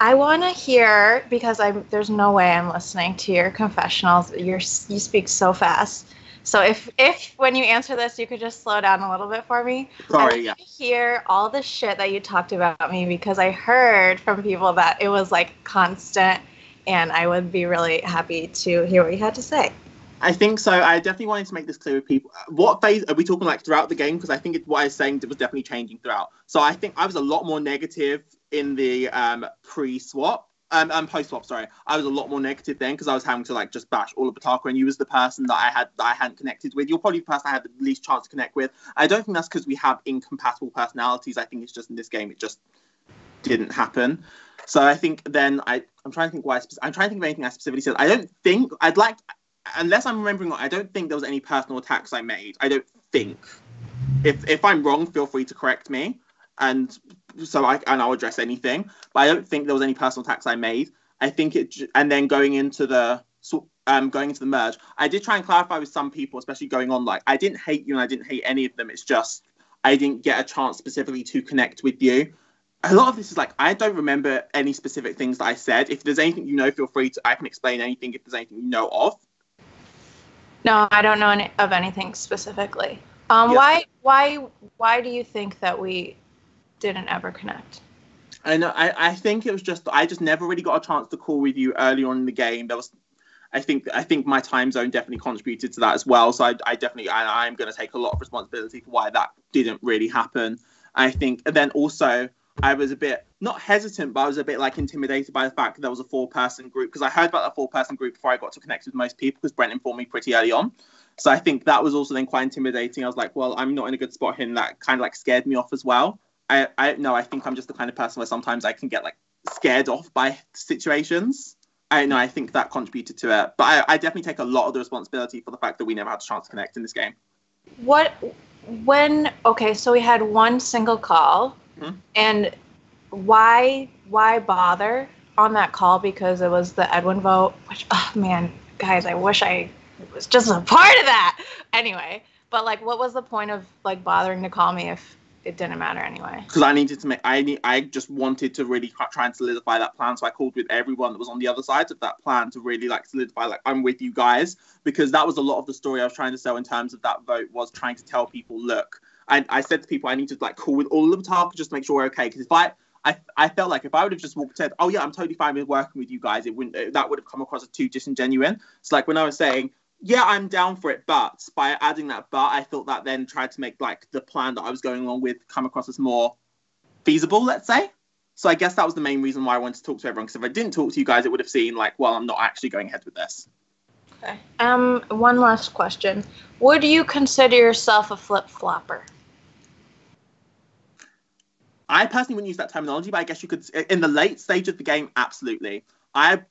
want to hear, because there's no way I'm listening to your confessionals. You speak so fast. So if when you answer this, you could just slow down a little bit for me. Sorry, yeah. I want to hear all the shit that you talked about me, because I heard from people that it was, like, constant, and I would be really happy to hear what you had to say. I think so. I definitely wanted to make this clear with people. What phase are we talking, like, throughout the game? Because I think what I was saying was definitely changing throughout. So I think I was a lot more negative in the pre-swap. Post-swap, sorry. I was a lot more negative then because I was having to, like, just bash all of Bataka, and you was the person that I hadn't connected with. You're probably the person I had the least chance to connect with. I don't think that's because we have incompatible personalities. I think it's just in this game it just didn't happen. So I think then I'm trying to think I'm trying to think of anything I specifically said. I don't think unless I'm remembering, I don't think there was any personal attacks I made. I don't think. If I'm wrong, feel free to correct me. And I'll address anything, but I don't think there was any personal attacks I made. I think and then going into the merge, I did try and clarify with some people, especially going on, like, I didn't hate you and I didn't hate any of them. It's just I didn't get a chance specifically to connect with you. A lot of this is like, I don't remember any specific things that I said. If there's anything you know, feel free to, I can explain anything if there's anything you know of. No, I don't know of anything specifically. Yeah. Why do you think that we didn't ever connect? I know. I think it was just I just never really got a chance to call with you early on in the game. I think my time zone definitely contributed to that as well. So I'm going to take a lot of responsibility for why that didn't really happen. I think, and then also I was a bit not hesitant, but I was a bit, like, intimidated by the fact that there was a 4-person group, because I heard about that 4-person group before I got to connect with most people, because Brent informed me pretty early on. So I think that was also then quite intimidating. I was like, well, I'm not in a good spot here, and that kind of, like, scared me off as well. I think I'm just the kind of person where sometimes I can get, like, scared off by situations. I don't know, I think that contributed to it. But I definitely take a lot of the responsibility for the fact that we never had a chance to connect in this game. Okay, so we had one single call, and why bother on that call? Because it was the Edwin vote, which, oh man, guys, I wish I was just a part of that. Anyway, but like, what was the point of like bothering to call me if it didn't matter anyway? Because I just wanted to really try and solidify that plan. So I called with everyone that was on the other side of that plan to really like solidify, like, I'm with you guys, because that was a lot of the story I was trying to sell in terms of that vote, was trying to tell people, look, I said to people, I need to like call with all of the talk just to make sure we're okay. Because if I felt like if I would have just said, oh yeah, I'm totally fine with working with you guys, that would have come across as too disingenuous. It's like when I was saying, yeah, I'm down for it, but by adding that but, I thought that then tried to make like the plan that I was going along with come across as more feasible, let's say. So I guess that was the main reason why I wanted to talk to everyone, because if I didn't talk to you guys, it would have seemed like, well, I'm not actually going ahead with this. Okay. One last question. Would you consider yourself a flip-flopper? I personally wouldn't use that terminology, but I guess you could, in the late stage of the game, absolutely. I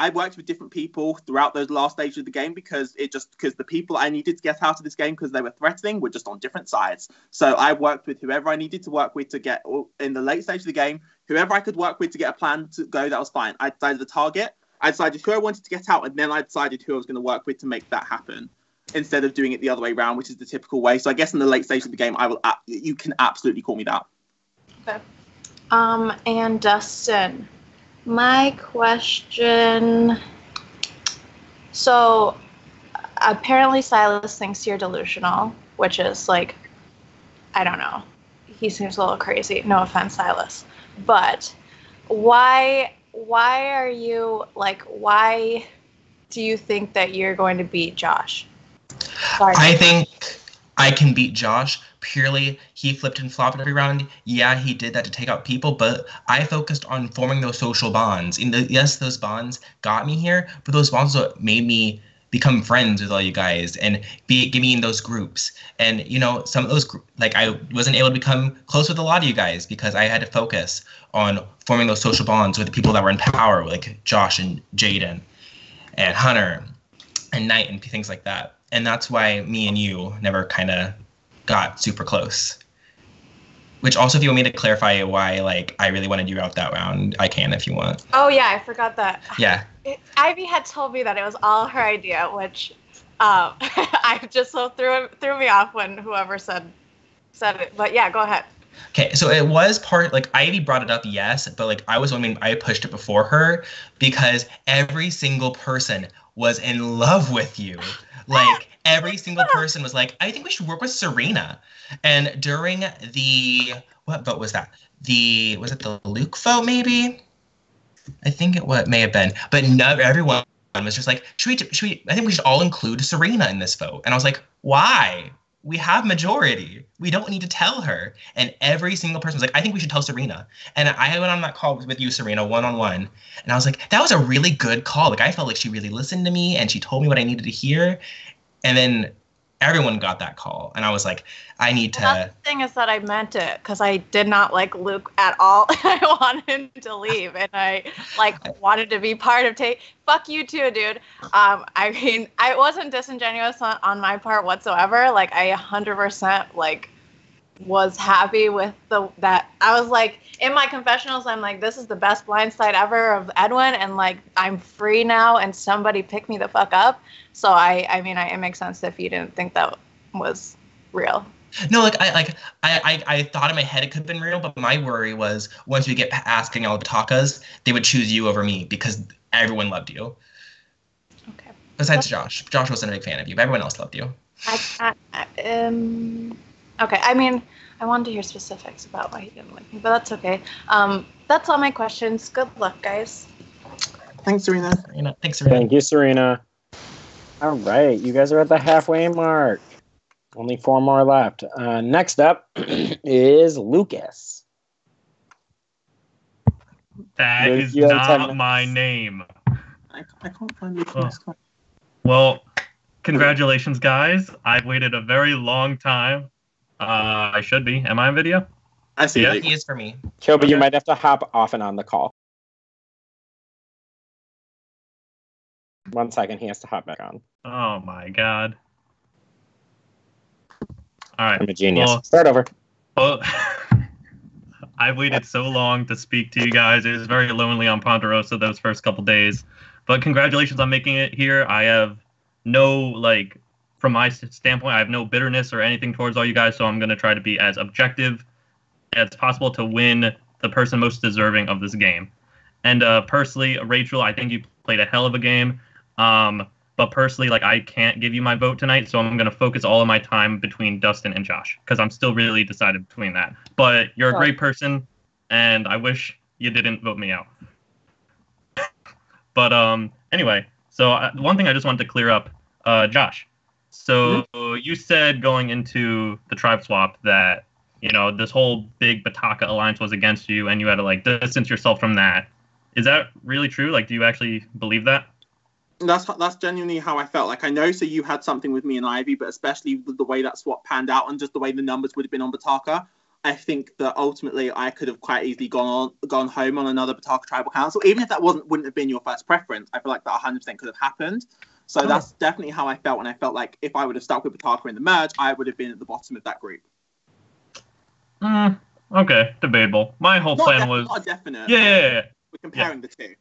worked with different people throughout those last stages of the game because the people I needed to get out of this game because they were threatening were just on different sides. So I worked with whoever I needed to work with to get in the late stage of the game, whoever I could work with to get a plan to go, that was fine. I decided the target, I decided who I wanted to get out, and then I decided who I was going to work with to make that happen, instead of doing it the other way around, which is the typical way. So I guess in the late stage of the game, you can absolutely call me that. Okay. And Dustin, my question. So apparently Silas thinks you're delusional, which is like, I don't know. He seems a little crazy. No offense, Silas. But why are you like, why do you think that you're going to beat Josh? Sorry. I think I can beat Josh. Purely, he flipped and flopped every round. Yeah, he did that to take out people, but I focused on forming those social bonds. Yes, those bonds got me here, but those bonds are what made me become friends with all you guys and get me in those groups. And, you know, some of those, like, I wasn't able to become close with a lot of you guys because I had to focus on forming those social bonds with the people that were in power, like Josh and Jaden and Hunter and Knight and things like that. And that's why me and you never kind of got super close. Which also, if you want me to clarify why, like, I really wanted you out that round, I can if you want. Oh yeah, I forgot that. Yeah. Ivy had told me that it was all her idea, which I just so threw me off when whoever said it. But yeah, go ahead. Okay, so it was part, like, Ivy brought it up, yes, but like I was wondering, I pushed it before her because every single person was in love with you. Like, every single person was like, I think we should work with Serena. And during the, what vote was that? Was it the Luke vote, maybe? I think it may have been. But everyone was just like, should we, I think we should all include Serena in this vote. And I was like, why? We have majority. We don't need to tell her. And every single person was like, I think we should tell Serena. And I went on that call with you, Serena, one-on-one. And I was like, that was a really good call. Like, I felt like she really listened to me and she told me what I needed to hear. And then everyone got that call. And I was like, I need to. The thing is that I meant it because I did not like Luke at all. I wanted him to leave. And I wanted to be part of fuck you too, dude. I mean, I wasn't disingenuous on my part whatsoever. Like, I 100% like was happy with that. I was like, in my confessionals, I'm like, this is the best blindside ever of Edwin, and like, I'm free now, and somebody picked me the fuck up. So I mean, it makes sense if you didn't think that was real. No, like I thought in my head it could have been real, but my worry was once we get asking all the takas, they would choose you over me because everyone loved you. Okay. Besides Josh. Josh wasn't a big fan of you, but everyone else loved you. Okay, I mean, I wanted to hear specifics about why he didn't like me, but that's okay. That's all my questions. Good luck, guys. Thanks, Serena. Thanks, Serena. Thank you, Serena. All right, you guys are at the halfway mark. Only 4 more left. Next up is Lucas. That Luke, is you have 10 not minutes. my name. I can't find Lucas. Well, congratulations, guys. I've waited a very long time. I should be. Am I on video? I see. Yeah. Luke. He is for me. Kobe, you Okay. might have to hop off and on the call. 1 second, he has to hop back on. Oh my god. All right. I'm a genius. Well, Start over. well I waited so long to speak to you guys. It was very lonely on Ponderosa those first couple days. But congratulations on making it here. I have no, from my standpoint, I have no bitterness or anything towards all you guys, so I'm going to try to be as objective as possible to win the person most deserving of this game. And personally, Rachel, I think you played a hell of a game. But personally, I can't give you my vote tonight, so I'm going to focus all of my time between Dustin and Josh, because I'm still really decided between that. But you're a great person, and I wish you didn't vote me out. But anyway, so one thing I just wanted to clear up, Josh. So you said going into the tribe swap that, this whole big Bataka alliance was against you, and you had to distance yourself from that. Is that really true? Do you actually believe that? That's genuinely how I felt. I know, so you had something with me and Ivy, but especially the way that swap panned out and just the way the numbers would have been on Bataka, I think that ultimately I could have quite easily gone home on another Bataka tribal council. Even if that wouldn't have been your first preference, I feel like that 100% could have happened. So that's definitely how I felt, and I felt like if I would have stuck with Bataka in the merge, I would have been at the bottom of that group. Okay, debatable. My whole plan was not a definite. Yeah. We're comparing the two.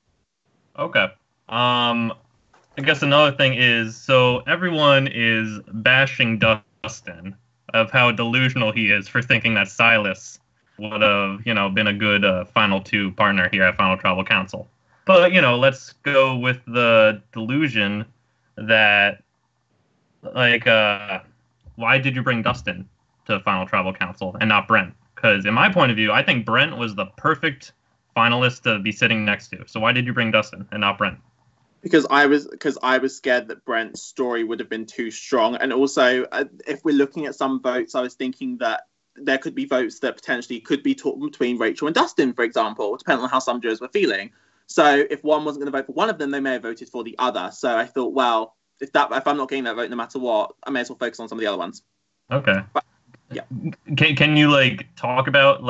Okay. I guess another thing is, so everyone is bashing Dustin of how delusional he is for thinking that Silas would have, been a good Final 2 partner here at Final Tribal Council. But, let's go with the delusion that, why did you bring Dustin to Final Tribal Council and not Brent? Because in my point of view, I think Brent was the perfect finalist to be sitting next to. So why did you bring Dustin and not Brent? Because I was scared that Brent's story would have been too strong, and also if we're looking at some votes, I was thinking that there could be votes that potentially could be talked between Rachel and Dustin, for example, depending on how some jurors were feeling. So if one wasn't going to vote for one of them, they may have voted for the other. So I thought, well, if I'm not getting that vote no matter what, I may as well focus on some of the other ones. Okay. But, yeah. Can you talk about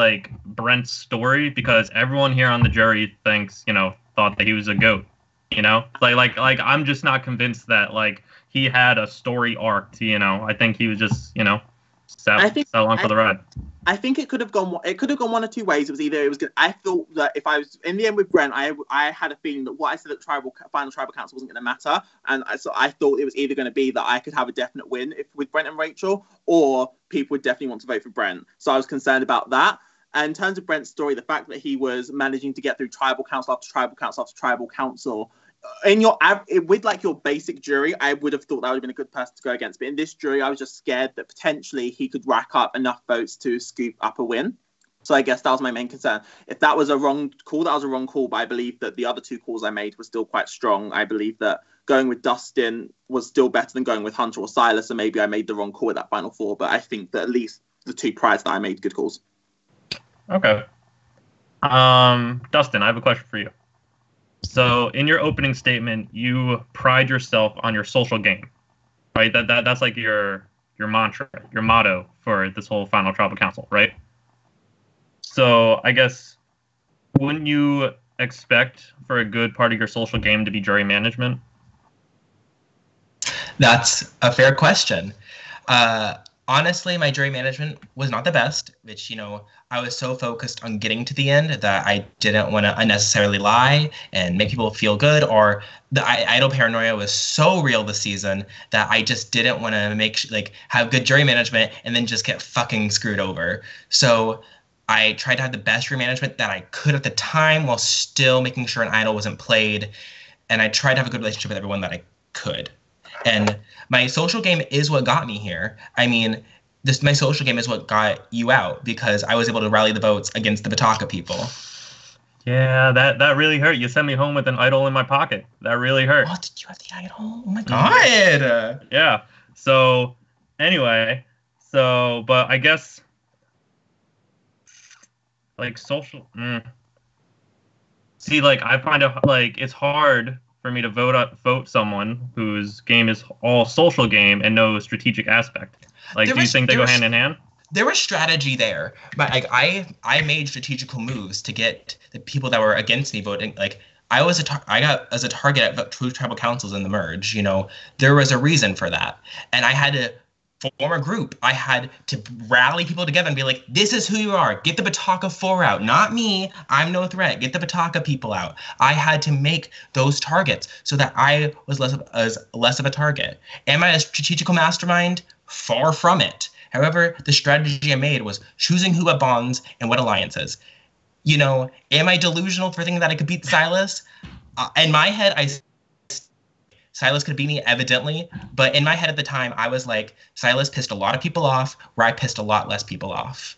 Brent's story, because everyone here on the jury thought that he was a goat. I'm just not convinced that he had a story arc. I think he was just sat along for the ride. I think it could have gone. It could have gone one or two ways. I thought that if I was in the end with Brent, I had a feeling that what I said at final tribal council wasn't going to matter, and so I thought it was either going to be that I could have a definite win with Brent and Rachel, or people would definitely want to vote for Brent. So I was concerned about that. And in terms of Brent's story, the fact that he was managing to get through tribal council after tribal council after tribal council, with your basic jury, I would have thought that would have been a good person to go against. But in this jury, I was just scared that potentially he could rack up enough votes to scoop up a win. So I guess that was my main concern. If that was a wrong call, that was a wrong call. But I believe that the other two calls I made were still quite strong. I believe that going with Dustin was still better than going with Hunter or Silas. And maybe I made the wrong call at that final four. But I think that at least the two priors that I made good calls. Okay. Dustin, I have a question for you. So in your opening statement, you pride yourself on your social game, right? That's your mantra, your motto for this whole Final Tribal Council, right? So I guess, wouldn't you expect for a good part of your social game to be jury management? That's a fair question. Honestly, my jury management was not the best, which, I was so focused on getting to the end that I didn't want to unnecessarily lie and make people feel good, or the idle paranoia was so real this season that I just didn't want to have good jury management and then just get fucking screwed over. So I tried to have the best jury management that I could at the time while still making sure an idol wasn't played, and I tried to have a good relationship with everyone that I could. And my social game is what got me here. I mean, my social game is what got you out, because I was able to rally the votes against the Bataka people. Yeah, that really hurt. You sent me home with an idol in my pocket. That really hurt. What? Did you have the idol? Oh my god. Yeah. So anyway, but I guess social. See, I find it it's hard for me to vote someone whose game is all social game and no strategic aspect. Do you think they go hand in hand? There was strategy there, but I made strategical moves to get the people that were against me voting. I got as a target at two tribal councils in the merge. There was a reason for that, and I had to form a group. I had to rally people together and be like, this is who you are. Get the Bataka 4 out. Not me. I'm no threat. Get the Bataka people out. I had to make those targets so that I was less of a target. Am I a strategical mastermind? Far from it. However, the strategy I made was choosing who at bonds and what alliances. Am I delusional for thinking that I could beat Silas? In my head, Silas could beat me, evidently, but in my head at the time, I was like, Silas pissed a lot of people off, where I pissed a lot less people off.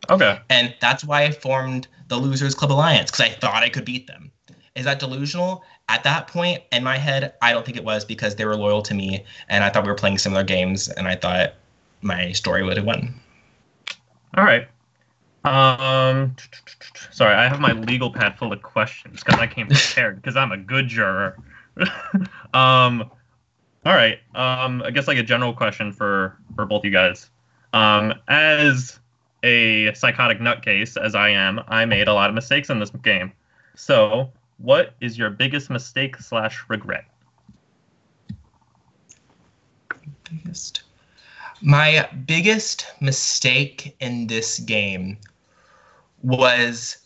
Okay. And that's why I formed the Losers Club Alliance, because I thought I could beat them. Is that delusional? At that point, in my head, I don't think it was, because they were loyal to me, and I thought we were playing similar games, and I thought my story would have won. All right. Sorry, I have my legal pad full of questions, because I came prepared, because I'm a good juror. All right. I guess like a general question for both you guys. As a psychotic nutcase, as I am, I made a lot of mistakes in this game. So, what is your biggest mistake / regret? My biggest mistake in this game was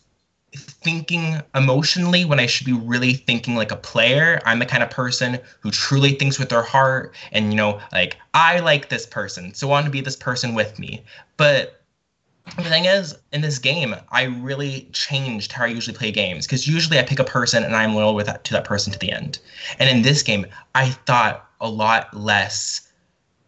thinking emotionally when I should be really thinking like a player. I'm the kind of person who truly thinks with their heart and, like, I like this person, so I want to be this person with me. But the thing is, in this game, I really changed how I usually play games, because usually I pick a person and I'm loyal to that person to the end. And in this game, I thought a lot less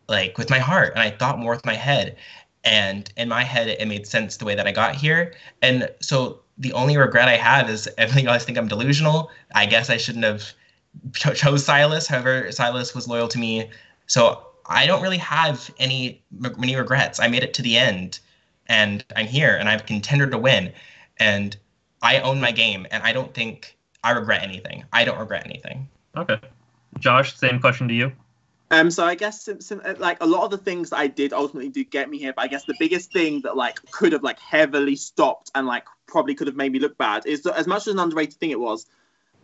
like with my heart, and I thought more with my head. And in my head, it made sense the way that I got here. And so the only regret I have is if you guys think I'm delusional, I guess I shouldn't have chose Silas. However, Silas was loyal to me. So I don't really have many regrets. I made it to the end, and I'm here, and I've contended to win. And I own my game, and I don't think I regret anything. I don't regret anything. Okay. Josh, same question to you. So I guess like a lot of the things that I did ultimately did get me here, but I guess the biggest thing that like could have like heavily stopped and like probably could have made me look bad is that, as much as an underrated thing it was,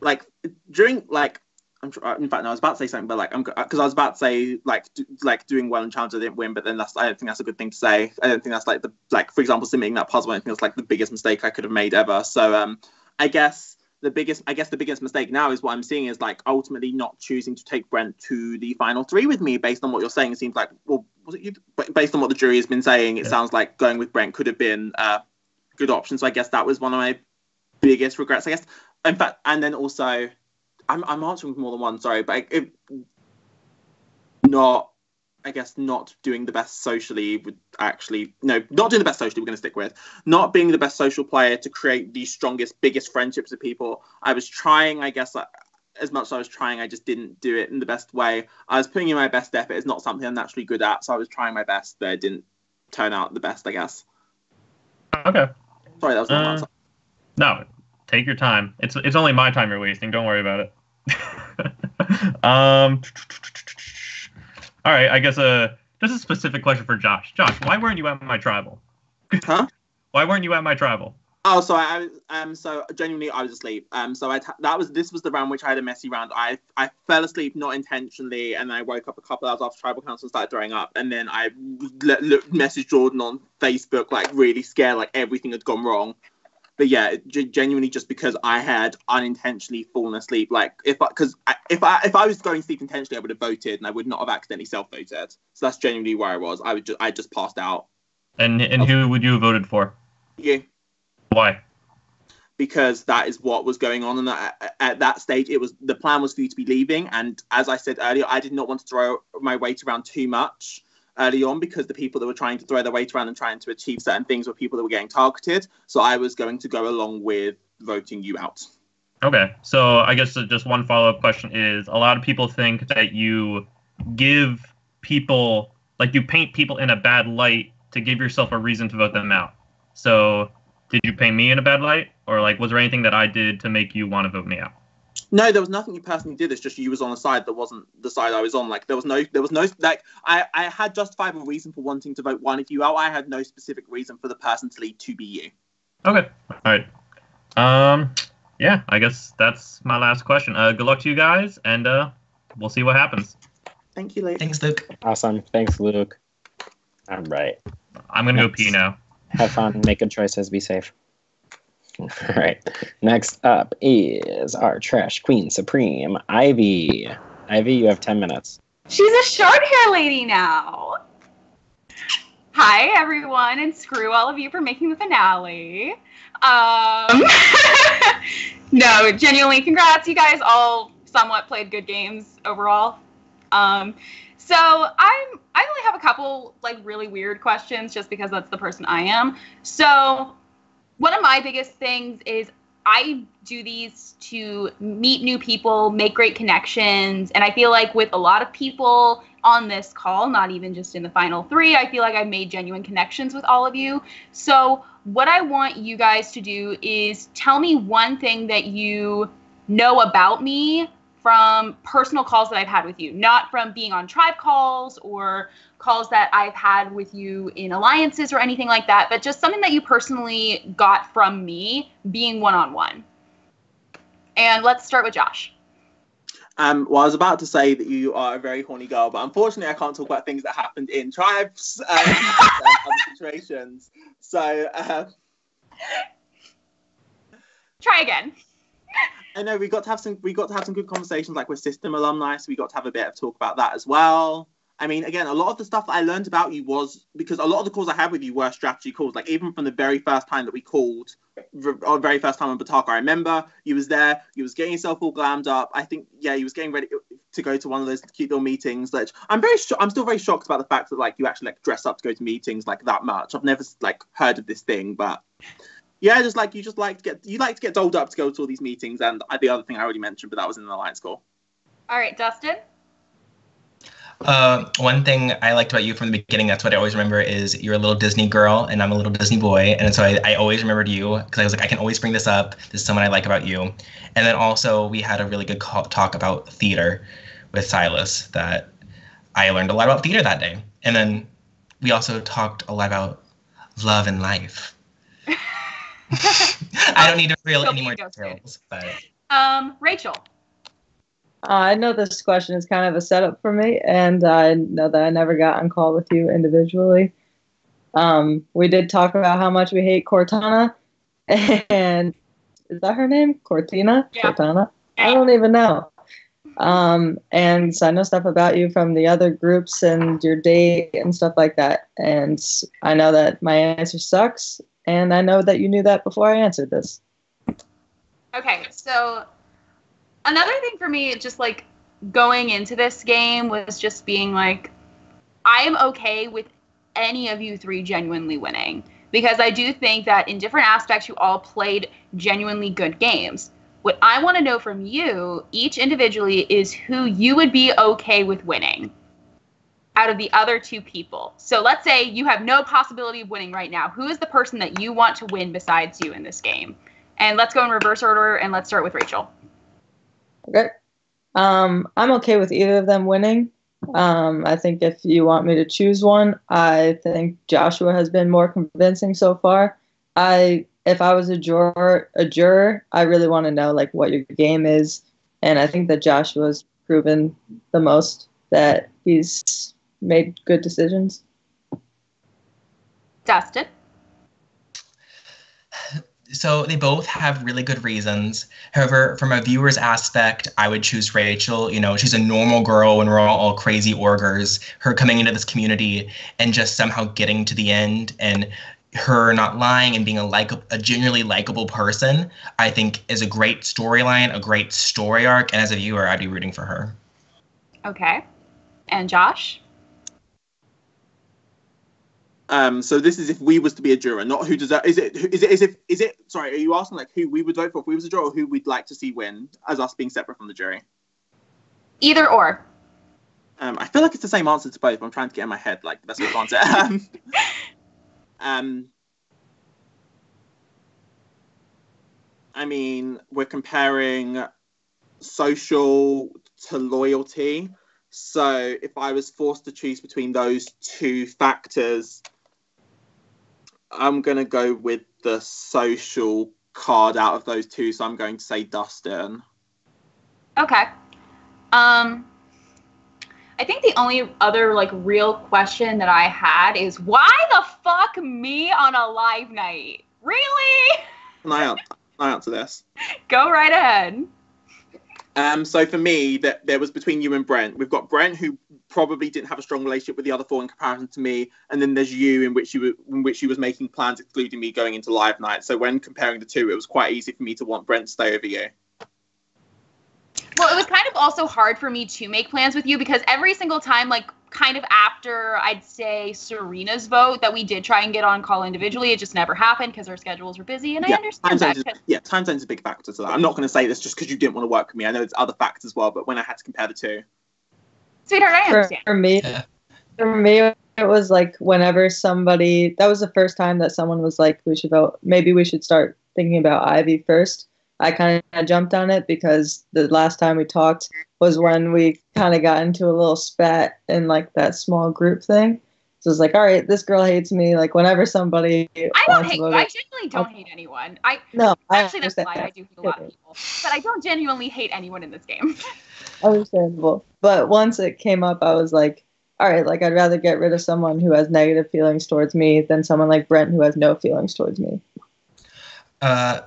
like during like in fact no, I was about to say something, but like because I was about to say like doing well in challenge I didn't win, but then I don't think that's a good thing to say. I don't think that's like for example submitting that puzzle. I think it's like the biggest mistake I could have made ever. So I guess the biggest mistake now is what I'm seeing is like ultimately not choosing to take Brent to the final 3 with me. Based on what you're saying, it seems like, well, was it you? Based on what the jury has been saying, it sounds like going with Brent could have been a good option. So I guess that was one of my biggest regrets, I guess. In fact, and then also, I'm answering more than one, sorry, but not doing the best socially would actually, no, not doing the best socially, we're going to stick with. Not being the best social player to create the strongest, biggest friendships with people. I was trying, I guess, as much as I was trying, I just didn't do it in the best way. I was putting in my best effort. It's not something I'm naturally good at, so I was trying my best, but it didn't turn out the best, I guess. Okay. Sorry, that was not an answer. No, take your time. It's only my time you're wasting. Don't worry about it. All right, I guess just a specific question for Josh. Josh, why weren't you at my tribal? Huh? Why weren't you at my tribal? Oh, so so genuinely I was asleep. So this was the round which I had a messy round. I fell asleep not intentionally, and I woke up a couple hours after tribal council started throwing up, and then I messaged Jordan on Facebook like really scared, like everything had gone wrong. But yeah, genuinely just because I had unintentionally fallen asleep. Like if I was going to sleep intentionally, I would have voted, and I would not have accidentally self-voted. So that's genuinely where I was. I just passed out. And who would you have voted for? You. Why? Because that is what was going on, and at that stage, the plan was for you to be leaving. And as I said earlier, I did not want to throw my weight around too much early on, because the people that were trying to throw their weight around and trying to achieve certain things were people that were getting targeted. So I was going to go along with voting you out. Okay, so I guess just one follow-up question is, a lot of people think that you give people, like you paint people in a bad light to give yourself a reason to vote them out. So did you paint me in a bad light? Or like, was there anything that I did to make you want to vote me out? No, there was nothing you personally did. It's just you was on a side that wasn't the side I was on. Like there was no like I had justifiable reason for wanting to vote one of you out. I had no specific reason for the person to lead to be you. Okay. All right. Yeah, I guess that's my last question. Good luck to you guys, and we'll see what happens. Thank you, Luke. Thanks, Luke. Awesome. Thanks, Luke. All right. I'm gonna go pee now. Have fun. Make good choices. Be safe. All right. Next up is our Trash Queen Supreme, Ivy. Ivy, you have 10 minutes. She's a short hair lady now. Hi, everyone, and screw all of you for making the finale. No, genuinely, congrats. You guys all somewhat played good games overall. So I only have a couple like really weird questions just because that's the person I am. So one of my biggest things is I do these to meet new people, make great connections, and I feel like with a lot of people on this call, not even just in the final three, I feel like I've made genuine connections with all of you. So what I want you guys to do is tell me one thing that you know about me from personal calls that I've had with you, not from being on tribe calls or calls that I've had with you in alliances or anything like that, but just something that you personally got from me being one-on-one. And let's start with Josh. Well, I was about to say that you are a very horny girl, but unfortunately I can't talk about things that happened in tribes and other situations. So try again. I know we got to have some good conversations, like with system alumni, so we got to have a bit of talk about that as well. I mean, again, a lot of the stuff that I learned about you was because a lot of the calls I had with you were strategy calls. Like even from the very first time that we called, or very first time on Bataka, I remember you was there, you was getting yourself all glammed up. I think, yeah, you was getting ready to go to one of those cute little meetings. That I'm still very shocked about the fact that like you actually like dress up to go to meetings like that much. I've never like heard of this thing, but. Yeah, you like to get dolled up to go to all these meetings, and the other thing I already mentioned, but that was in the alliance call. All right, Dustin. One thing I liked about you from the beginning, that's what I always remember, is you're a little Disney girl and I'm a little Disney boy, and so I always remembered you because I was like, I can always bring this up. This is someone I like about you. And then also we had a really good talk about theater with Silas that I learned a lot about theater that day. And then we also talked a lot about love and life. I don't need to reveal any more details, but Rachel. I know this question is kind of a setup for me, and I know that I never got on call with you individually. We did talk about how much we hate Cortana, and is that her name? Cortina? Yeah. Cortana? I don't even know. And so I know stuff about you from the other groups and your date and stuff like that. And I know that my answer sucks. And I know that you knew that before I answered this. Okay, so another thing for me, just like going into this game, was just being like, I am okay with any of you three genuinely winning. Because I do think that in different aspects, you all played genuinely good games. What I want to know from you, each individually, is who you would be okay with winning out of the other two people. So let's say you have no possibility of winning right now. Who is the person that you want to win besides you in this game? And let's go in reverse order, and let's start with Rachel. Okay. I'm okay with either of them winning. I think if you want me to choose one, I think Joshua has been more convincing so far. If I was a juror, I really want to know like what your game is, and I think that Joshua's proven the most that he's made good decisions. Dustin? So they both have really good reasons. However, from a viewer's aspect, I would choose Rachel. You know, she's a normal girl when we're all crazy orgers. Her coming into this community and just somehow getting to the end, and her not lying and being a genuinely likable person, I think is a great storyline, a great story arc. And as a viewer, I'd be rooting for her. Okay. And Josh? So this is if we was to be a juror, not who deserves. Is it? Sorry, are you asking like who we would vote for if we was a juror, or who we'd like to see win, as us being separate from the jury? Either or. I feel like it's the same answer to both. But I'm trying to get in my head like the best way to answer. I mean, we're comparing social to loyalty. So if I was forced to choose between those two factors, I'm going to go with the social card out of those two, so I'm going to say Dustin. Okay. I think the only other like real question that I had is why the fuck me on a live night? Really? Can I answer this? Go right ahead. So for me, there was between you and Brent. We've got Brent, who probably didn't have a strong relationship with the other four in comparison to me, and then there's you, in which she was making plans, excluding me, going into live night. So when comparing the two, it was quite easy for me to want Brent to stay over you. Well, it was kind of also hard for me to make plans with you because every single time, like, kind of after, I'd say, Serena's vote that we did try and get on call individually, it just never happened because our schedules were busy, and I understand that. Time zone's a big factor to that. I'm not going to say this just because you didn't want to work with me. I know there's other factors as well, but when I had to compare the two. Sweetheart, I understand. For me, it was like whenever somebody, that was the first time that someone was like, we should vote, maybe we should start thinking about Ivy first. I kind of jumped on it because the last time we talked was when we kind of got into a little spat in like that small group thing. So it's like, all right, this girl hates me. Like whenever somebody I don't hate you. I genuinely don't hate anyone. Actually, that's a lie. I do hate a lot of people. But I don't genuinely hate anyone in this game. Understandable. But once it came up, I was like, all right, like I'd rather get rid of someone who has negative feelings towards me than someone like Brent who has no feelings towards me.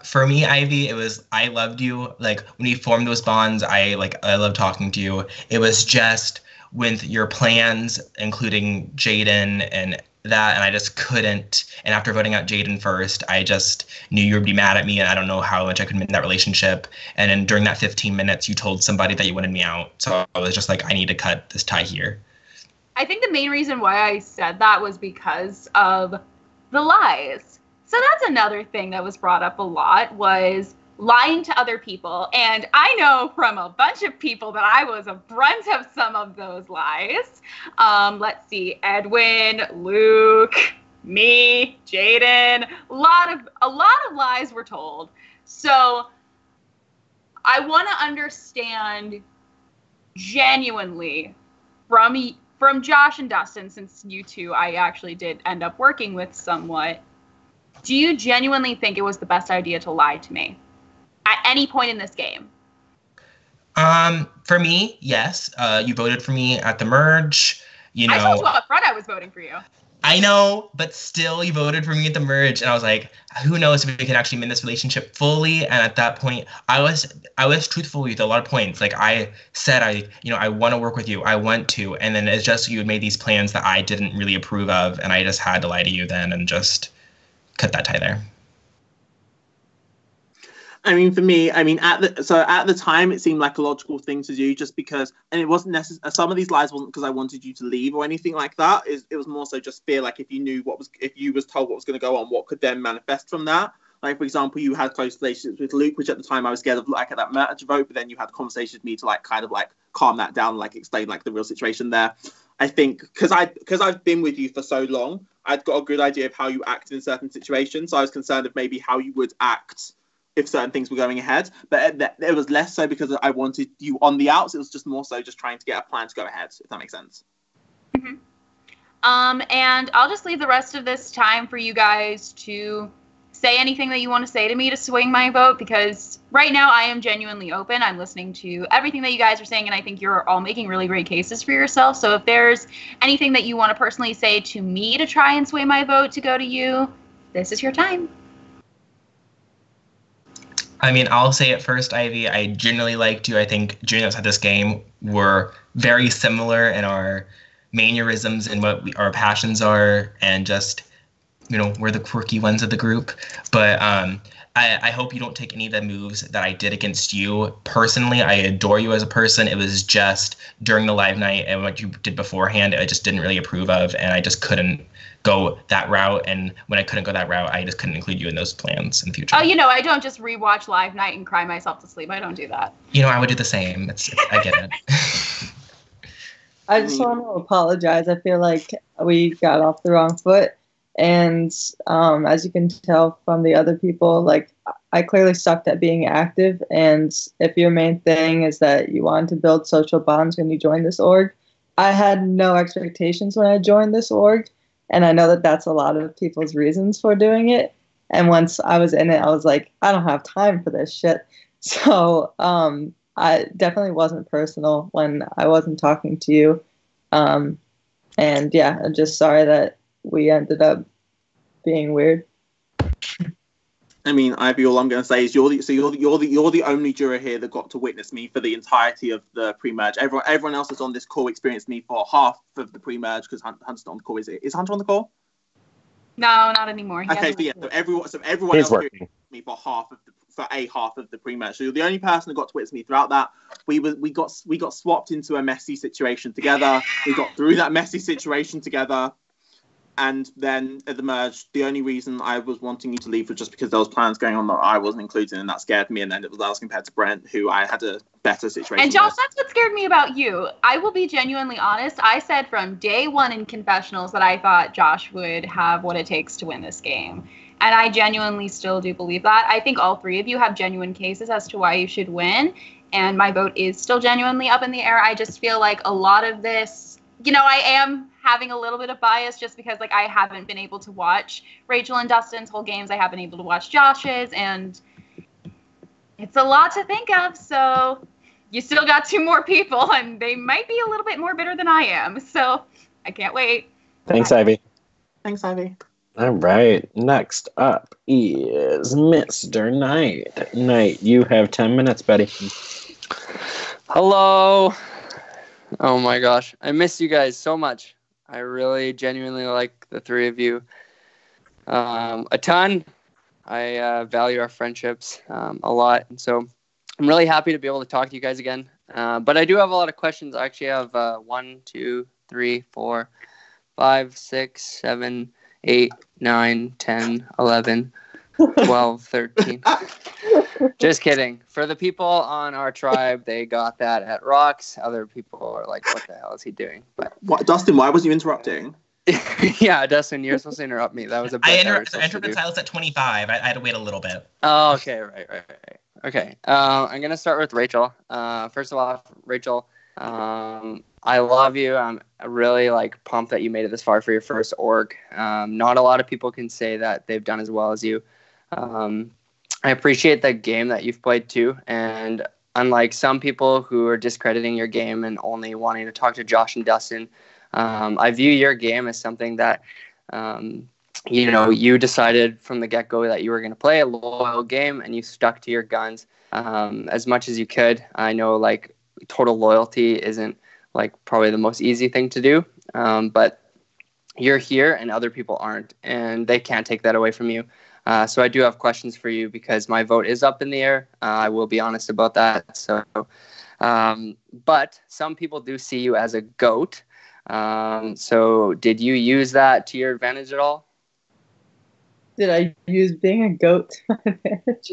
For me, Ivy, it was I loved you. Like when we formed those bonds, I love talking to you. It was just with your plans, including Jaden and that, and I just couldn't. And after voting out Jaden first, I just knew you would be mad at me, and I don't know how much I could mend that relationship. And then during that 15 minutes, you told somebody that you wanted me out. So I was just like, I need to cut this tie here. I think the main reason why I said that was because of the lies. So that's another thing that was brought up a lot was lying to other people. And I know from a bunch of people that I was a brunt of some of those lies. Let's see, Edwin, Luke, me, Jaden, a lot of lies were told. So I want to understand genuinely from Josh and Dustin, since you two I actually did end up working with somewhat. Do you genuinely think it was the best idea to lie to me at any point in this game? For me, yes. You voted for me at the merge. I told you up front I was voting for you. I know, but still you voted for me at the merge, and I was like, who knows if we can actually mend this relationship fully? And at that point, I was truthful with a lot of points. Like I said, I want to work with you. I want to, and then it's just you had made these plans that I didn't really approve of, and I just had to lie to you then and just cut that tie there. I mean, for me, at the time, it seemed like a logical thing to do, just because, and it wasn't necessary. Some of these lies wasn't because I wanted you to leave or anything like that. It was more so just fear, like if you was told what was going to go on, what could then manifest from that. Like, for example, you had close relationships with Luke, which at the time I was scared of, like at that match vote, but then you had conversations with me to like kind of like calm that down, like explain like the real situation there. I think because I've been with you for so long, I'd got a good idea of how you act in certain situations. So I was concerned of maybe how you would act if certain things were going ahead. But it was less so because I wanted you on the outs. It was just more so just trying to get a plan to go ahead, if that makes sense. Mm-hmm. And I'll just leave the rest of this time for you guys to say anything that you want to say to me to swing my vote, because right now I am genuinely open. I'm listening to everything that you guys are saying, and I think you're all making really great cases for yourself. So if there's anything that you want to personally say to me to try and sway my vote to go to you, this is your time. I mean, I'll say it first, Ivy. I genuinely liked you. I think juniors at this game were very similar in our mannerisms and what our passions are, and just, we're the quirky ones of the group. But I hope you don't take any of the moves that I did against you. Personally, I adore you as a person. It was just during the live night and what you did beforehand, I just didn't really approve of, and I just couldn't go that route. And when I couldn't go that route, I just couldn't include you in those plans in the future. Oh, I don't just rewatch live night and cry myself to sleep. I don't do that. I would do the same. I get it. I just want to apologize. I feel like we got off the wrong foot. And as you can tell from the other people, like I clearly sucked at being active. And if your main thing is that you want to build social bonds when you join this org, I had no expectations when I joined this org. And I know that that's a lot of people's reasons for doing it. And once I was in it, I was like, I don't have time for this shit. So I definitely wasn't personal when I wasn't talking to you. And yeah, I'm just sorry that we ended up being weird. I mean, Ivy, all I'm going to say is you're the only juror here that got to witness me for the entirety of the pre-merge. Everyone else that's on this call experienced me for half of the pre-merge because Hunter's not on the call. Is Hunter on the call? No, not anymore. Okay, so everyone else experienced me for half of the pre-merge. So you're the only person that got to witness me throughout that. We got swapped into a messy situation together. We got through that messy situation together. And then at the merge, the only reason I was wanting you to leave was just because there was plans going on that I wasn't included in, and that scared me. And then I was compared to Brent, who I had a better situation And Josh, with. that's what scared me about you. I will be genuinely honest. I said from day one in confessionals that I thought Josh would have what it takes to win this game. And I genuinely still do believe that. I think all three of you have genuine cases as to why you should win. And my vote is still genuinely up in the air. I just feel like a lot of this, I am having a little bit of bias just because I haven't been able to watch Rachel and Dustin's whole games. I haven't been able to watch Josh's, and it's a lot to think of. So you still got two more people, and they might be a little bit more bitter than I am. So I can't wait. Thanks, Ivy. Thanks, Ivy. All right. Next up is Mr. Knight. Knight, you have 10 minutes, buddy. Hello. Oh my gosh. I miss you guys so much. I really genuinely like the three of you a ton. I value our friendships a lot. And so I'm really happy to be able to talk to you guys again. But I do have a lot of questions. I actually have 1, 2, 3, 4, 5, 6, 7, 8, 9, 10, 11, 12, 13. Just kidding. For the people on our tribe, they got that at Rocks. Other people are like, what the hell is he doing? But what, Dustin, why was you interrupting? Yeah, Dustin, you're supposed to interrupt me. That was a bit I interrupted Silas at 25. I had to wait a little bit. Oh, okay, right. Okay, I'm going to start with Rachel. First of all, Rachel, I love you. I'm really pumped that you made it this far for your first org. Not a lot of people can say that they've done as well as you. I appreciate the game that you've played too, and unlike some people who are discrediting your game and only wanting to talk to Josh and Dustin, I view your game as something that you decided from the get-go that you were going to play a loyal game, and you stuck to your guns as much as you could. I know total loyalty isn't probably the most easy thing to do, but you're here and other people aren't, and they can't take that away from you. So I do have questions for you because my vote is up in the air. I will be honest about that. So, but some people do see you as a GOAT. So did you use that to your advantage at all? Did I use being a GOAT to my advantage?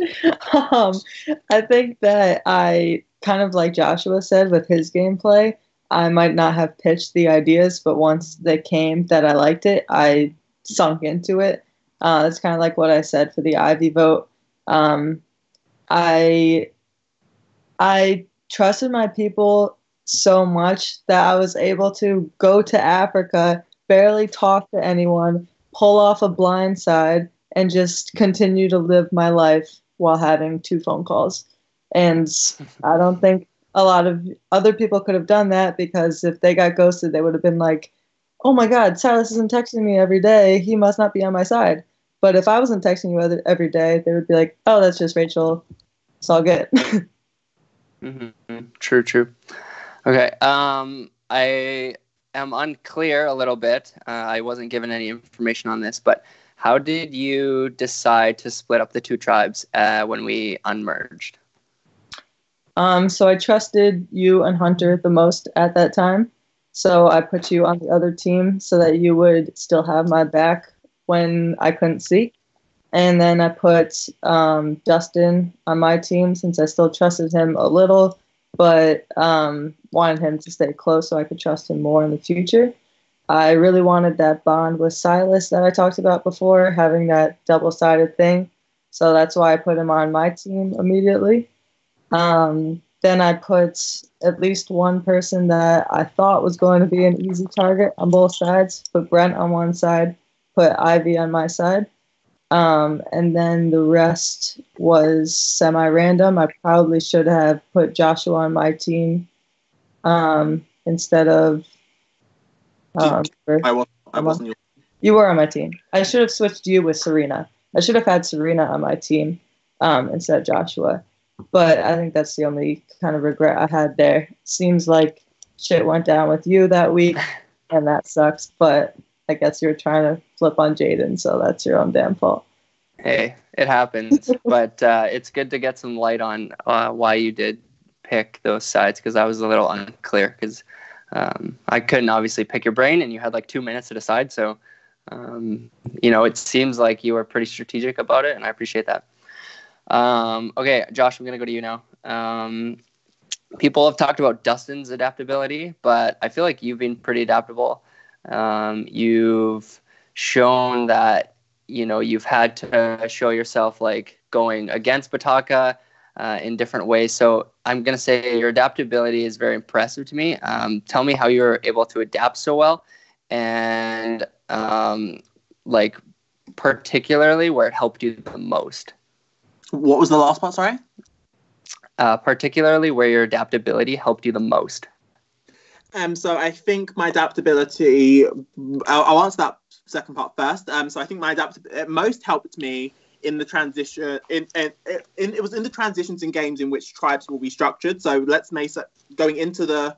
I think that I kind of like Joshua said with his gameplay, I might not have pitched the ideas, but once they came that I liked it, I sunk into it. That's kind of like what I said for the Ivy vote. I trusted my people so much that I was able to go to Africa, barely talk to anyone, pull off a blind side, and just continue to live my life while having 2 phone calls. And I don't think a lot of other people could have done that, because if they got ghosted, they would have been like, oh my God, Silas isn't texting me every day. He must not be on my side. But if I wasn't texting you every day, they would be like, oh, that's just Rachel. It's all good. Mm-hmm. True. Okay. I am unclear a little bit. I wasn't given any information on this, but how did you decide to split up the 2 tribes when we unmerged? So I trusted you and Hunter the most at that time. So I put you on the other team so that you would still have my back when I couldn't see. And then I put Dustin on my team since I still trusted him a little, but wanted him to stay close so I could trust him more in the future. I really wanted that bond with Silas that I talked about before, having that double-sided thing. So that's why I put him on my team immediately. Then I put at least one person that I thought was going to be an easy target on both sides. Put Brent on one side, put Ivy on my side. And then the rest was semi-random. I probably should have put Joshua on my team instead of. I wasn't your. You were on my team. I should have switched you with Serena. I should have had Serena on my team instead of Joshua. But I think that's the only kind of regret I had there. Seems like shit went down with you that week, and that sucks. But I guess you're trying to flip on Jaden, so that's your own damn fault. Hey, it happens. But it's good to get some light on why you did pick those sides, because I was a little unclear, because I couldn't obviously pick your brain, and you had like 2 minutes to decide. So, it seems like you were pretty strategic about it, and I appreciate that. Okay, Josh, I'm going to go to you now. People have talked about Dustin's adaptability, but I feel like you've been pretty adaptable. You've shown that, you've had to show yourself like going against Bataka in different ways. So I'm going to say your adaptability is very impressive to me. Tell me how you're able to adapt so well, and like particularly where it helped you the most. What was the last part, sorry? Particularly where your adaptability helped you the most. So I think my adaptability, I'll answer that second part first. So I think my adaptability most helped me in the transition. It was in the transitions in games in which tribes will be structured. So let's make it going into the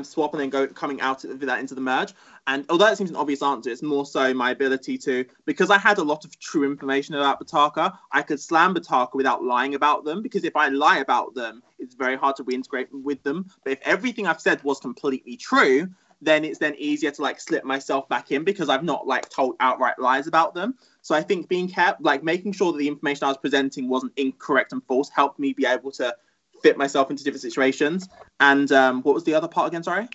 swap and then coming out of that into the merge. And although it seems an obvious answer, it's more so my ability to, because I had a lot of true information about Bataka, I could slam Bataka without lying about them, because if I lie about them, it's very hard to reintegrate with them. But if everything I've said was completely true, then it's then easier to like slip myself back in, because I've not like told outright lies about them. So I think being careful, like making sure that the information I was presenting wasn't incorrect and false, helped me be able to fit myself into different situations. And what was the other part again? Sorry.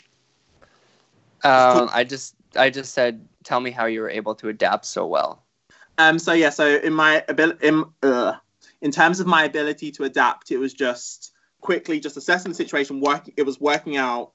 I just said, tell me how you were able to adapt so well. So in my ability, in terms of my ability to adapt, it was just quickly just assessing the situation. It was working out.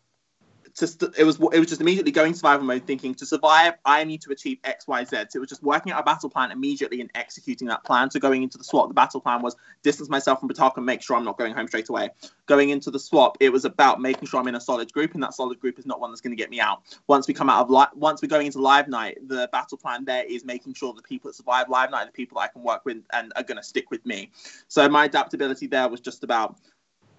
It was just immediately going survival mode, thinking to survive, I need to achieve X, Y, Z. So it was just working out a battle plan immediately and executing that plan. So going into the swap, the battle plan was distance myself from Bataka and make sure I'm not going home straight away. Going into the swap, it was about making sure I'm in a solid group, and that solid group is not one that's going to get me out. Once we're going into live night, the battle plan there is making sure the people that survive live night are the people that I can work with and are going to stick with me. So my adaptability there was just about,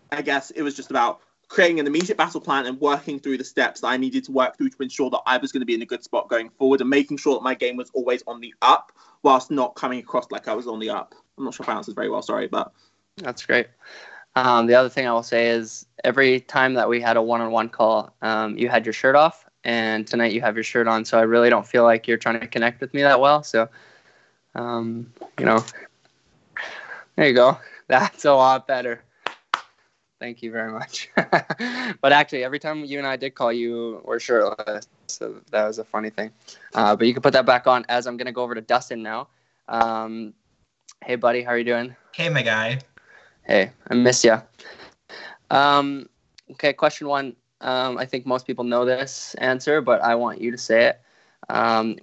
I guess it was just about creating an immediate battle plan and working through the steps that I needed to work through to ensure that I was going to be in a good spot going forward, and making sure that my game was always on the up whilst not coming across like I was on the up. I'm not sure if I answered very well, sorry, but... That's great. The other thing I will say is every time that we had a one-on-one call, you had your shirt off, and tonight you have your shirt on, so I really don't feel like you're trying to connect with me that well. So, there you go. That's a lot better. Thank you very much. But actually, every time you and I did call, you were shirtless, so that was a funny thing. But you can put that back on, as I'm going to go over to Dustin now. Hey, buddy, how are you doing? Hey, my guy. Hey, I miss you. Okay, question one. I think most people know this answer, but I want you to say it.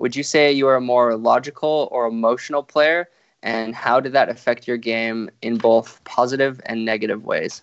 Would you say you are a more logical or emotional player, and how did that affect your game in both positive and negative ways?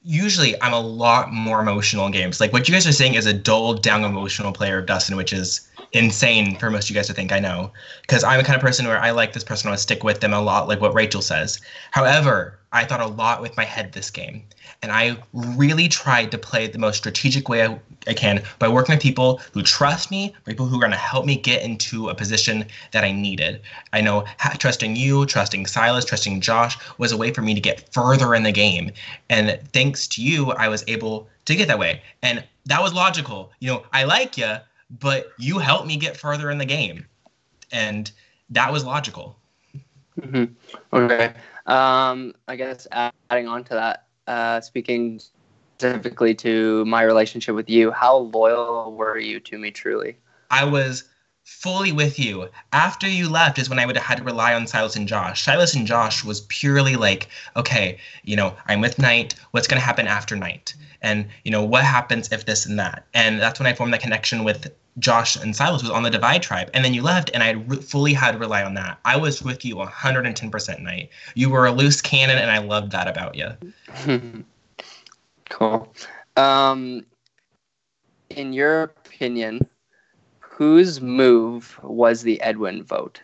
Usually I'm a lot more emotional in games. Like what you guys are saying is a dulled down emotional player of Dustin, which is insane for most of you guys to think, I know. Because I'm the kind of person where I like this person, I want to stick with them a lot, like what Rachel says. However, I thought a lot with my head this game. And I really tried to play it the most strategic way I can by working with people who trust me, people who are going to help me get into a position that I needed. I know trusting you, trusting Silas, trusting Josh was a way for me to get further in the game. And thanks to you, I was able to get that way. And that was logical. I like you, but you helped me get further in the game. And that was logical. Mm-hmm. Okay. I guess adding on to that, speaking specifically to my relationship with you, how loyal were you to me truly? I was fully with you. After you left is when I would have had to rely on Silas and Josh. Silas and Josh was purely like, okay, I'm with Knight. What's going to happen after Knight? And, what happens if this and that? And that's when I formed that connection with Josh and Silas, was on the Divide Tribe. And then you left, and I fully had to rely on that. I was with you 110% Knight. You were a loose cannon, and I loved that about you. Cool. In your opinion, whose move was the Edwin vote?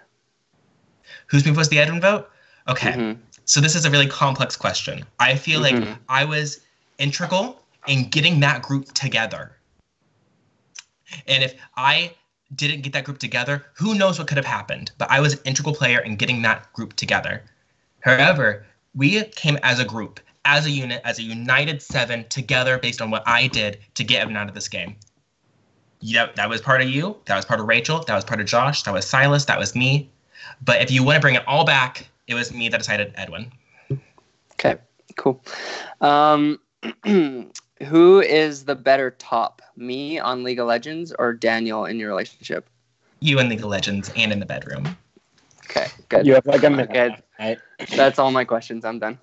Whose move was the Edwin vote? Okay. Mm-hmm. So this is a really complex question. I feel like I was integral in getting that group together. And if I didn't get that group together, who knows what could have happened. But I was an integral player in getting that group together. However, we came as a group, as a unit, as a united 7 together based on what I did to get Evan out of this game. Yeah, that was part of you. That was part of Rachel. That was part of Josh. That was Silas. That was me. But if you want to bring it all back, it was me that decided Edwin. Okay, cool. Who is the better top? Me on League of Legends or Daniel in your relationship? You in League of Legends and in the bedroom. Okay, good. You have like a minute. Okay. Right? That's all my questions. I'm done.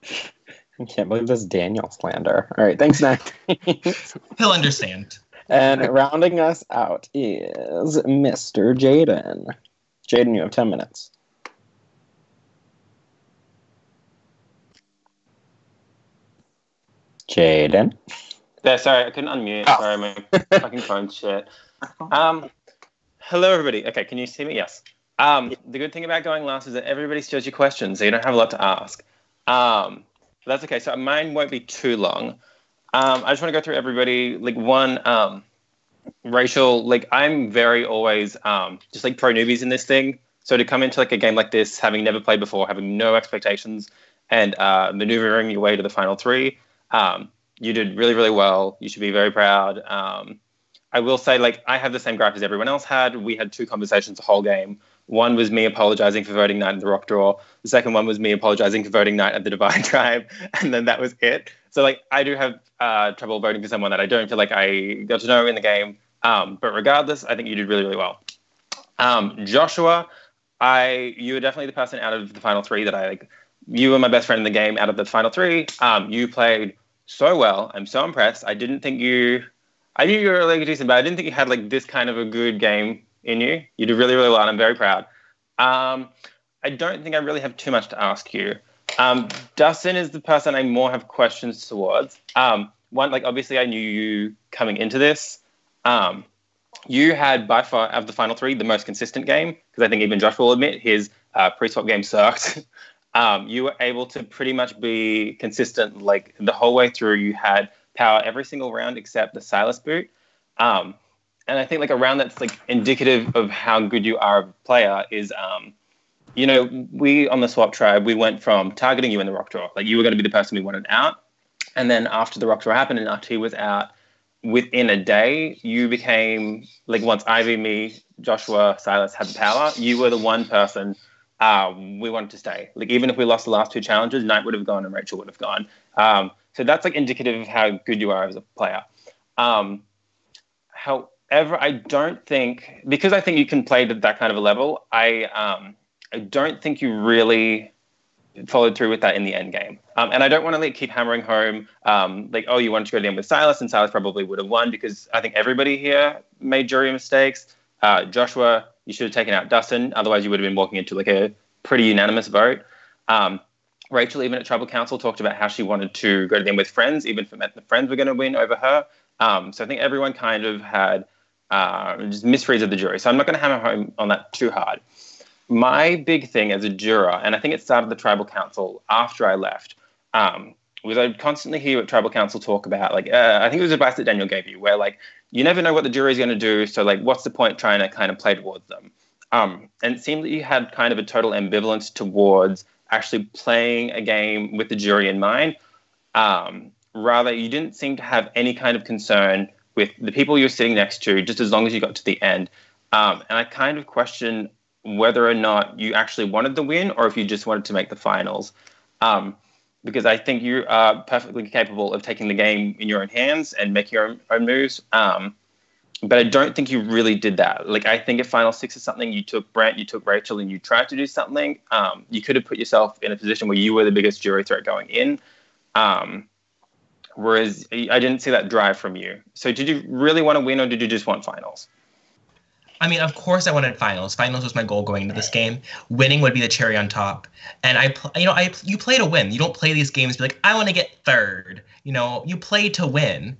I can't believe this Daniel slander. All right, thanks, Nick. He'll understand. And rounding us out is Mr. Jaden. Jaden, you have 10 minutes. Jaden? Yeah, sorry, I couldn't unmute. Oh. Sorry, my fucking phone shit. Hello, everybody. Okay, can you see me? Yes. The good thing about going last is that everybody steals your questions, so you don't have a lot to ask. But that's okay. So mine won't be too long. I just want to go through everybody. Rachel, I'm very always just pro newbies in this thing. So to come into a game like this, having never played before, having no expectations, and maneuvering your way to the final 3, you did really, really well. You should be very proud. I will say, I have the same gripe as everyone else had. We had 2 conversations the whole game. One was me apologizing for voting Knight in the Rock Draw. The second one was me apologizing for voting Knight at the Divine Tribe. And then that was it. So, I do have trouble voting for someone that I don't feel like I got to know in the game. But regardless, I think you did really, really well. Joshua, you were definitely the person out of the final 3 that you were my best friend in the game out of the final 3. You played so well. I'm so impressed. I knew you were really decent, but I didn't think you had this kind of a good game in you. You did really, really well, and I'm very proud. I don't think I really have too much to ask you. Dustin is the person I more have questions towards. One, obviously I knew you coming into this. You had by far, of the final 3, the most consistent game, because I think even Josh will admit his pre-swap game sucked. You were able to pretty much be consistent the whole way through. You had power every single round except the Silas boot. And I think a round that's indicative of how good you are a player is, we on the swap tribe, we went from targeting you in the rock draw. You were going to be the person we wanted out. And then after the rock draw happened and RT was out, within a day, you became, once Ivy, me, Joshua, Silas had the power, you were the one person we wanted to stay. Even if we lost the last 2 challenges, Knight would have gone and Rachel would have gone. So that's indicative of how good you are as a player. However, I don't think, because I think you can play to that kind of a level, I don't think you really followed through with that in the end game. And I don't want to keep hammering home, you wanted to go to the end with Silas, and Silas probably would have won, because I think everybody here made jury mistakes. Joshua, you should have taken out Dustin, otherwise you would have been walking into a pretty unanimous vote. Rachel, even at Tribal Council, talked about how she wanted to go to the end with friends, even if it meant the friends were going to win over her. So I think everyone kind of had just misreads of the jury. So I'm not going to hammer home on that too hard. My big thing as a juror, and I think it started the Tribal Council after I left, was I'd constantly hear at Tribal Council talk about, I think it was advice that Daniel gave you, where, you never know what the jury is going to do, so, what's the point trying to kind of play towards them? And it seemed that you had kind of a total ambivalence towards actually playing a game with the jury in mind. Rather, you didn't seem to have any kind of concern with the people you're sitting next to, just as long as you got to the end. And I kind of question whether or not you actually wanted the win or if you just wanted to make the finals. Because I think you are perfectly capable of taking the game in your own hands and making your own moves. But I don't think you really did that. Like, I think if Final Six is something, you took Brent, you took Rachel, and you tried to do something, you could have put yourself in a position where you were the biggest jury threat going in. Whereas I didn't see that drive from you. So did you really want to win, or did you just want finals? I mean, of course I wanted finals. Finals was my goal going into this game. Winning would be the cherry on top. And you play to win. You don't play these games be like, I want to get third. You know, you play to win.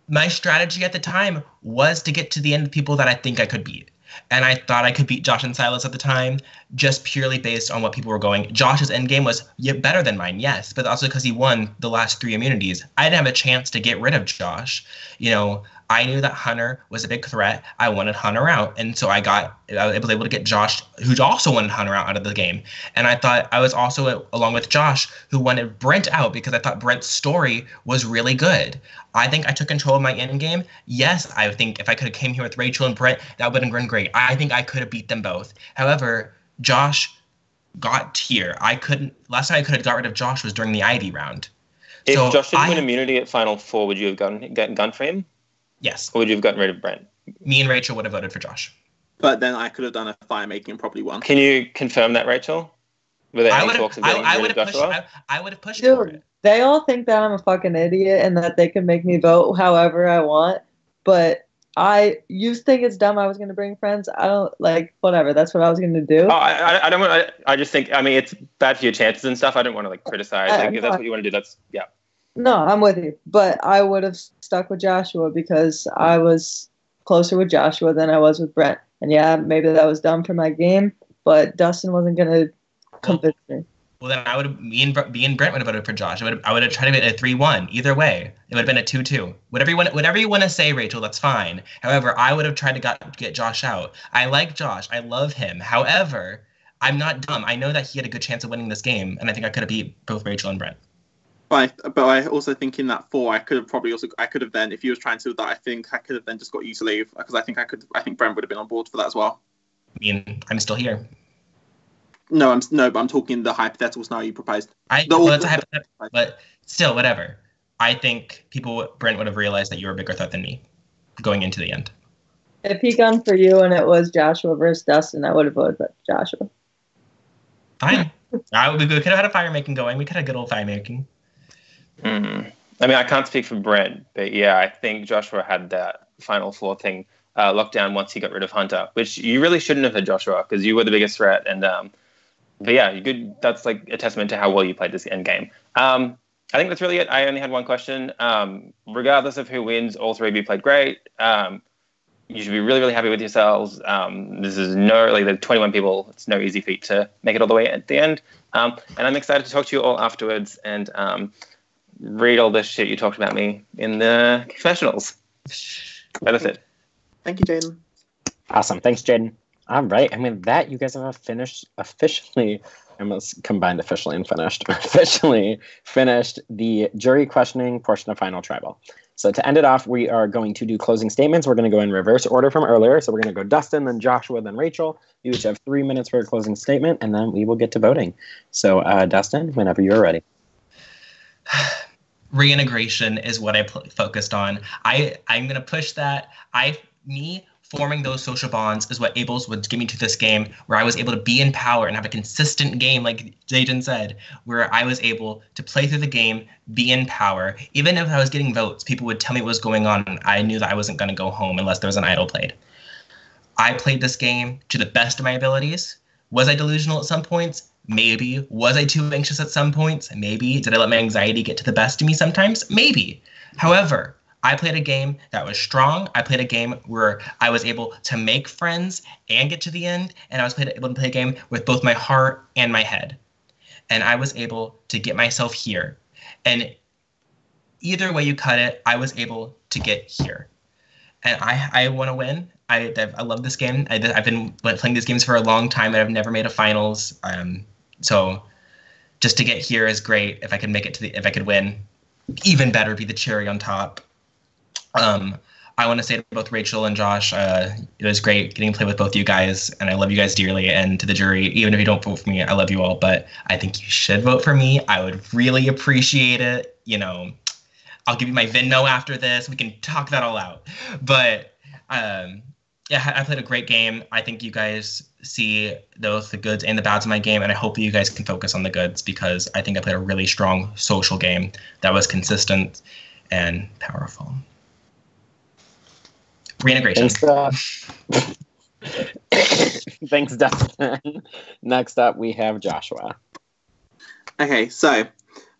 My strategy at the time was to get to the end of people that I think I could beat. And I thought I could beat Josh and Silas at the time, just purely based on what people were going. Josh's endgame was better than mine, yes, but also because he won the last 3 immunities. I didn't have a chance to get rid of Josh. You know, I knew that Hunter was a big threat. I wanted Hunter out. And so I was able to get Josh, who also wanted Hunter out of the game. And I thought I was also, along with Josh, who wanted Brent out because I thought Brent's story was really good. I think I took control of my end game. Yes, I think if I could have came here with Rachel and Brent, that would have been great. I think I could have beat them both. However, Josh got here. Last time I could have got rid of Josh was during the Ivy round. If Josh didn't win immunity at Final Four, would you have gotten gun for him? Yes. Or would you have gotten rid of Brent? Me and Rachel would have voted for Josh. But then I could have done a fire making and probably won. Can you confirm that, Rachel? Were there any talks of getting rid of Joshua? I would have pushed for it. They all think that I'm a fucking idiot and that they can make me vote however I want. But you think it's dumb I was going to bring friends? I don't, whatever. That's what I was going to do. Oh, I don't want. I just think. I mean, it's bad for your chances and stuff. I don't want to criticize. If that's what you want to do, that's yeah. No, I'm with you. But I would have stuck with Joshua because I was closer with Joshua than I was with Brent. And yeah, maybe that was dumb for my game, but Dustin wasn't going to convince me. Well, then me and Brent would have voted for Josh. I would have tried to get a 3-1. Either way, it would have been a 2-2. Whatever you want to say, Rachel, that's fine. However, I would have tried to get Josh out. I like Josh. I love him. However, I'm not dumb. I know that he had a good chance of winning this game, and I think I could have beat both Rachel and Brent. But I also think in that 4, I could have then, if he was trying to do that, I think I could have then just got you to leave because I think Brent would have been on board for that as well. I mean, I'm still here. No, but I'm talking the hypothetical scenario you proposed. It's a hypothetical, but still, whatever. I think Brent would have realized that you were a bigger threat than me going into the end. If he gunned for you and it was Joshua versus Dustin, I would have voted for Joshua. Fine. We could have had a fire making going. We could have good old fire making. Mm-hmm. I mean, I can't speak for Brent, but yeah, I think Joshua had that Final Four thing locked down once he got rid of Hunter, which you really shouldn't have had Joshua because you were the biggest threat. And but yeah, that's like a testament to how well you played this end game. I think that's really it. I only had one question. Regardless of who wins, all 3 of you played great. You should be really, really happy with yourselves. This is there's 21 people. It's no easy feat to make it all the way at the end. And I'm excited to talk to you all afterwards and read all this shit you talked about me in the confessionals. That is it. Thank you, Jaden. Awesome. Thanks, Jaden. All right. I mean, that you guys have officially finished the jury questioning portion of Final Tribal. So to end it off, we are going to do closing statements. We're going to go in reverse order from earlier. So we're going to go Dustin, then Joshua, then Rachel. You each have 3 minutes for a closing statement, and then we will get to voting. So Dustin, whenever you're ready. Reintegration is what I focused on. I'm going to push that. Forming those social bonds is what would get me to this game, where I was able to be in power and have a consistent game, like Jaden said, where I was able to play through the game, be in power. Even if I was getting votes, people would tell me what was going on, and I knew that I wasn't going to go home unless there was an idol played. I played this game to the best of my abilities. Was I delusional at some points? Maybe. Was I too anxious at some points? Maybe. Did I let my anxiety get to the best of me sometimes? Maybe. However, I played a game that was strong. I played a game where I was able to make friends and get to the end. And I was able to play a game with both my heart and my head. And I was able to get myself here. And either way you cut it, I was able to get here. And I want to win. I love this game. I've been playing these games for a long time, and I've never made a finals. So just to get here is great. If I could make it if I could win, even better, be the cherry on top. I want to say to both Rachel and Josh, it was great getting to play with both you guys, and I love you guys dearly. And to the jury, even if you don't vote for me, I love you all. But I think you should vote for me. I would really appreciate it. I'll give you my Venmo after this. We can talk that all out. But yeah, I played a great game. I think you guys see both the goods and the bads of my game, and I hope that you guys can focus on the goods because I think I played a really strong social game that was consistent and powerful. Reintegration. Thanks, Dustin. Next up, we have Joshua. Okay, so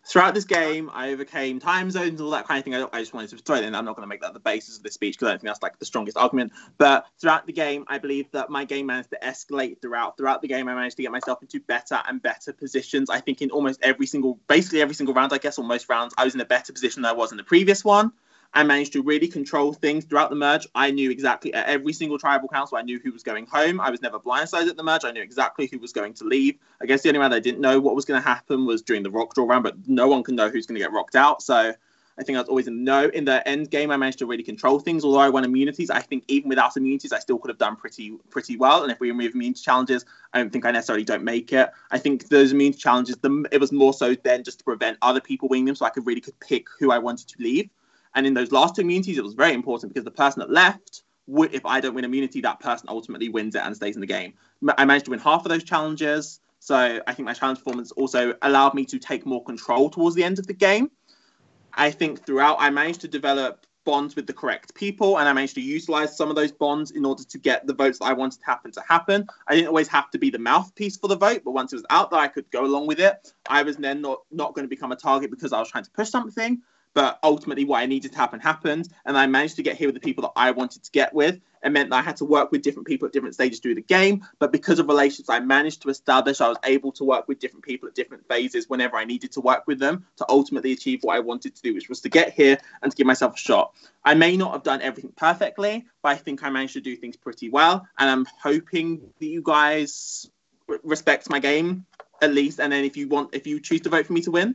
throughout this game, I overcame time zones and all that kind of thing. I just wanted to throw it in. I'm not going to make that the basis of this speech because I don't think that's like the strongest argument. But throughout the game, I believe that my game managed to escalate throughout. Throughout the game, I managed to get myself into better and better positions. I think in almost basically every single round, I guess, or most rounds, I was in a better position than I was in the previous one. I managed to really control things throughout the merge. I knew exactly at every single tribal council, I knew who was going home. I was never blindsided at the merge. I knew exactly who was going to leave. I guess the only round I didn't know what was going to happen was during the rock draw round, but no one can know who's going to get rocked out. So I think I was always in the know. In the end game, I managed to really control things. Although I won immunities, I think even without immunities, I still could have done pretty well. And if we remove immunity challenges, I don't think I necessarily don't make it. I think those immunity challenges, it was more so then just to prevent other people winning them, so I could pick who I wanted to leave. And in those last two immunities, it was very important because the person that left, if I don't win immunity, that person ultimately wins it and stays in the game. I managed to win half of those challenges. So I think my challenge performance also allowed me to take more control towards the end of the game. I think throughout, I managed to develop bonds with the correct people, and I managed to utilize some of those bonds in order to get the votes that I wanted to happen. I didn't always have to be the mouthpiece for the vote, but once it was out there, I could go along with it. I was then not going to become a target because I was trying to push something. But ultimately, what I needed to happen happened, and I managed to get here with the people that I wanted to get with. It meant that I had to work with different people at different stages through the game. But because of relationships I managed to establish, I was able to work with different people at different phases whenever I needed to work with them to ultimately achieve what I wanted to do, which was to get here and to give myself a shot. I may not have done everything perfectly, but I think I managed to do things pretty well. And I'm hoping that you guys respect my game, at least. And then if you choose to vote for me to win,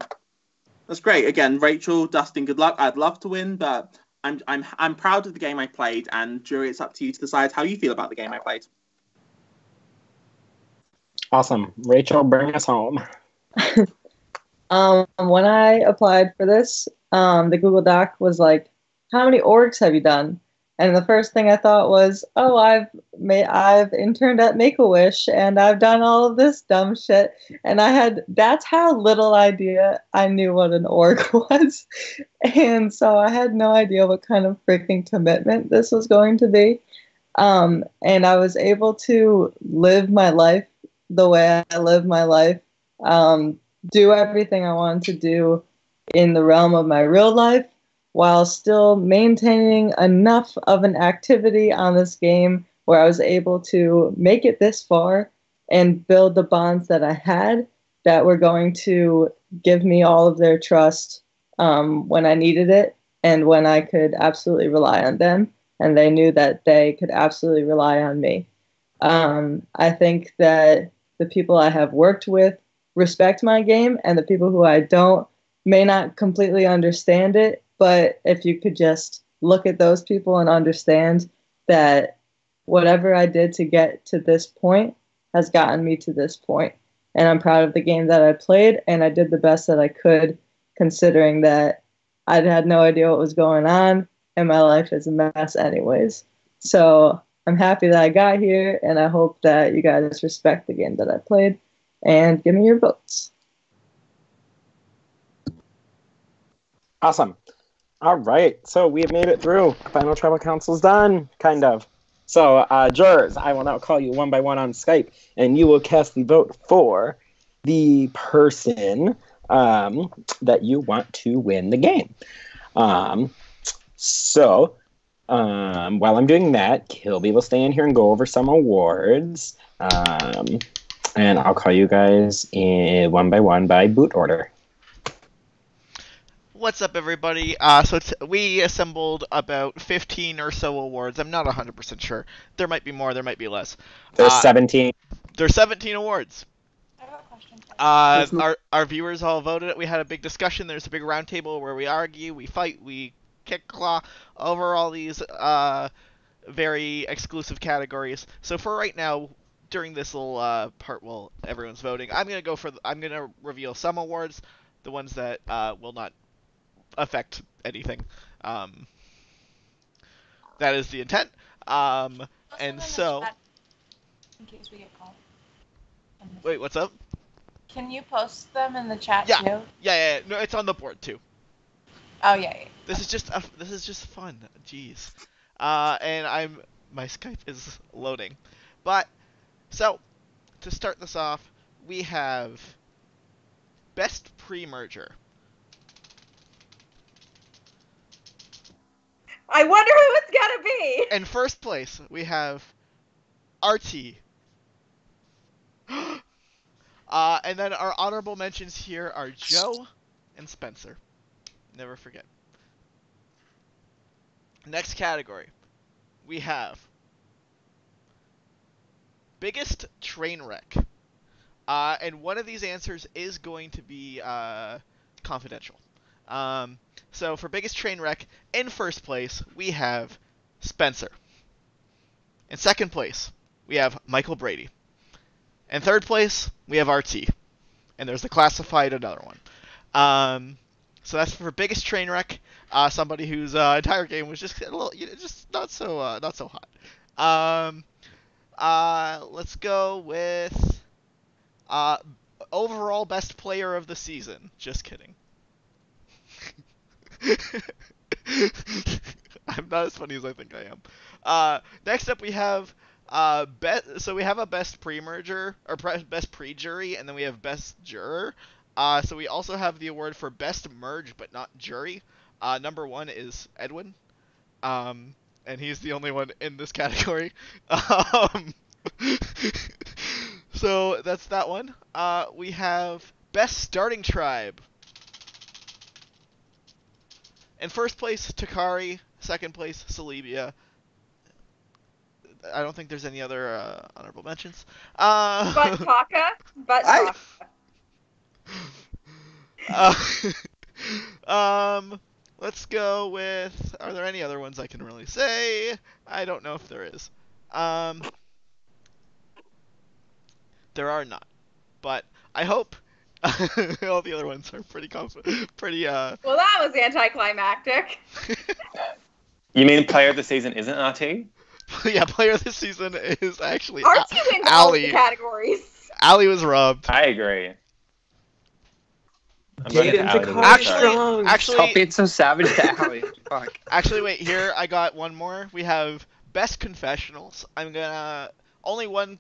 that's great. Again, Rachel, Dustin, good luck. I'd love to win, but I'm proud of the game I played, and jury, it's up to you to decide how you feel about the game I played. Awesome. Rachel, bring us home. When I applied for this, the Google Doc was like, how many orgs have you done? And the first thing I thought was, oh, I've interned at Make-A-Wish and I've done all of this dumb shit. And that's how little idea I knew what an org was. And so I had no idea what kind of freaking commitment this was going to be. And I was able to live my life the way I live my life, do everything I wanted to do in the realm of my real life, while still maintaining enough of an activity on this game where I was able to make it this far and build the bonds that I had that were going to give me all of their trust when I needed it and when I could absolutely rely on them. And they knew that they could absolutely rely on me. I think that the people I have worked with respect my game, and the people who I don't may not completely understand it. But if you could just look at those people and understand that whatever I did to get to this point has gotten me to this point. And I'm proud of the game that I played, and I did the best that I could, considering that I had no idea what was going on, and my life is a mess anyways. So I'm happy that I got here, and I hope that you guys respect the game that I played, and give me your votes. Awesome. All right, so we've made it through. Final Tribal Council's done, kind of. So, jurors, I will now call you one by one on Skype, and you will cast the vote for the person that you want to win the game. So, while I'm doing that, Kilby will stay in here and go over some awards. And I'll call you guys in one by one by boot order. What's up, everybody? We assembled about 15 or so awards. I'm not 100% sure. There might be more, there might be less. There's 17. There's 17 awards. Our viewers all voted. We had a big discussion. There's a big round table where we argue, we fight, we kick claw over all these very exclusive categories. So for right now, during this little part while everyone's voting, I'm gonna reveal some awards, the ones that will not affect anything. That is the intent. And so, in case we get called. wait, what's up? Can you post them in the chat Yeah. too? Yeah. No, it's on the board too. Oh yeah. This is just fun. Jeez. And my Skype is loading, but so to start this off, we have best pre-merger. I wonder who it's gonna be. In first place, we have RT. And then our honorable mentions here are Joe and Spencer. Never forget. Next category, we have biggest train wreck. And one of these answers is going to be confidential. So for biggest train wreck, in first place, we have Spencer. In second place, we have Michael Brady. In third place, we have RT. And there's the classified another one. So that's for biggest train wreck. Somebody whose entire game was just a little, just not so hot. Let's go with overall best player of the season. Just kidding. I'm not as funny as I think I am. Next up, we have so we have a best pre-merger or best pre-jury, and then we have best juror. So we also have the award for best merge, but not jury. Number one is Edwin, and he's the only one in this category. So that's that one. We have best starting tribe. In first place, Takari. Second place, Celebia. I don't think there's any other honorable mentions. But Taka. Let's go with. Are there any other ones I can really say? I don't know if there is. There are not, but I hope all the other ones are pretty confident. Well, that was anticlimactic. You mean player of the season isn't RT? Yeah, player of the season is actually RT wins all the categories. Allie was robbed. I agree. Actually, stop being so savage to Allie. Fuck. Actually, wait. Here, I got one more. We have best confessionals. I'm gonna only one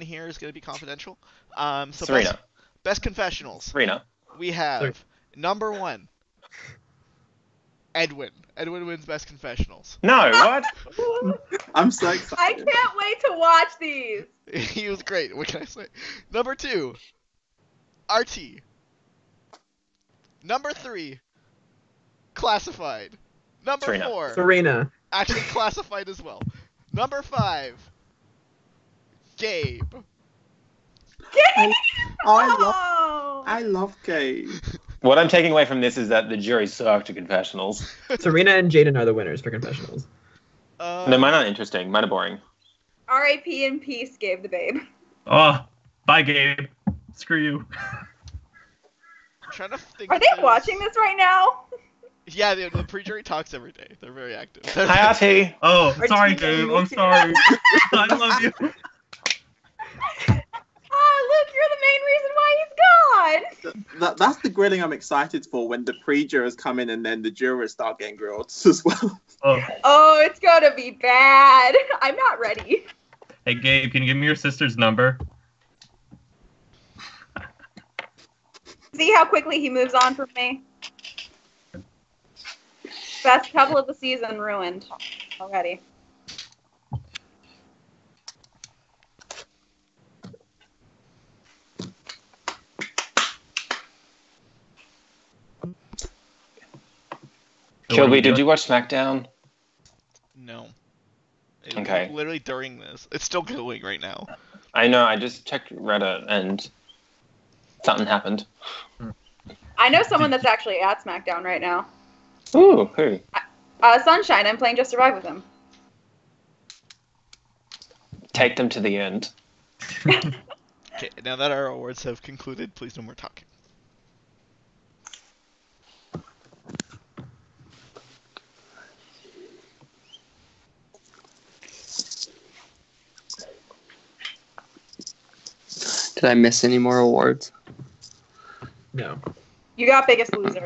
here is gonna be confidential. So Serena. Best confessionals. Serena. We have number one. Edwin. Edwin wins best confessionals. No, what? I'm so excited. I can't wait to watch these. He was great. What can I say? Number two, RT. Number three, classified. Number Serena. four, Serena. actually classified as well. Number five, Gabe. Gabe! I love Gabe. What I'm taking away from this is that the jury sucked at confessionals. Serena and Jaden are the winners for confessionals. No, mine aren't interesting. Mine are boring. R.I.P. in peace, Gabe the babe. Oh, bye, Gabe. Screw you. I'm trying to think. Are they watching this right now? Yeah, the pre-jury talks every day. They're very active. Hi, RT. Oh, sorry, Gabe. I'm sorry. I love you. Look, you're the main reason why he's gone. That's the grilling I'm excited for, when the pre-jurors come in and then the jurors start getting grilled as well. Oh, it's gonna be bad. I'm not ready. Hey, Gabe, can you give me your sister's number? See how quickly he moves on from me? Best couple of the season ruined already. Kilby, did you watch SmackDown? No. Okay. Literally during this. It's still going right now. I know, I just checked Reddit and something happened. I know someone that's actually at SmackDown right now. Ooh, who? Sunshine. I'm playing Just Survive with him. Take them to the end. Okay, now that our awards have concluded, please no more talking. Did I miss any more awards? No. You got biggest loser.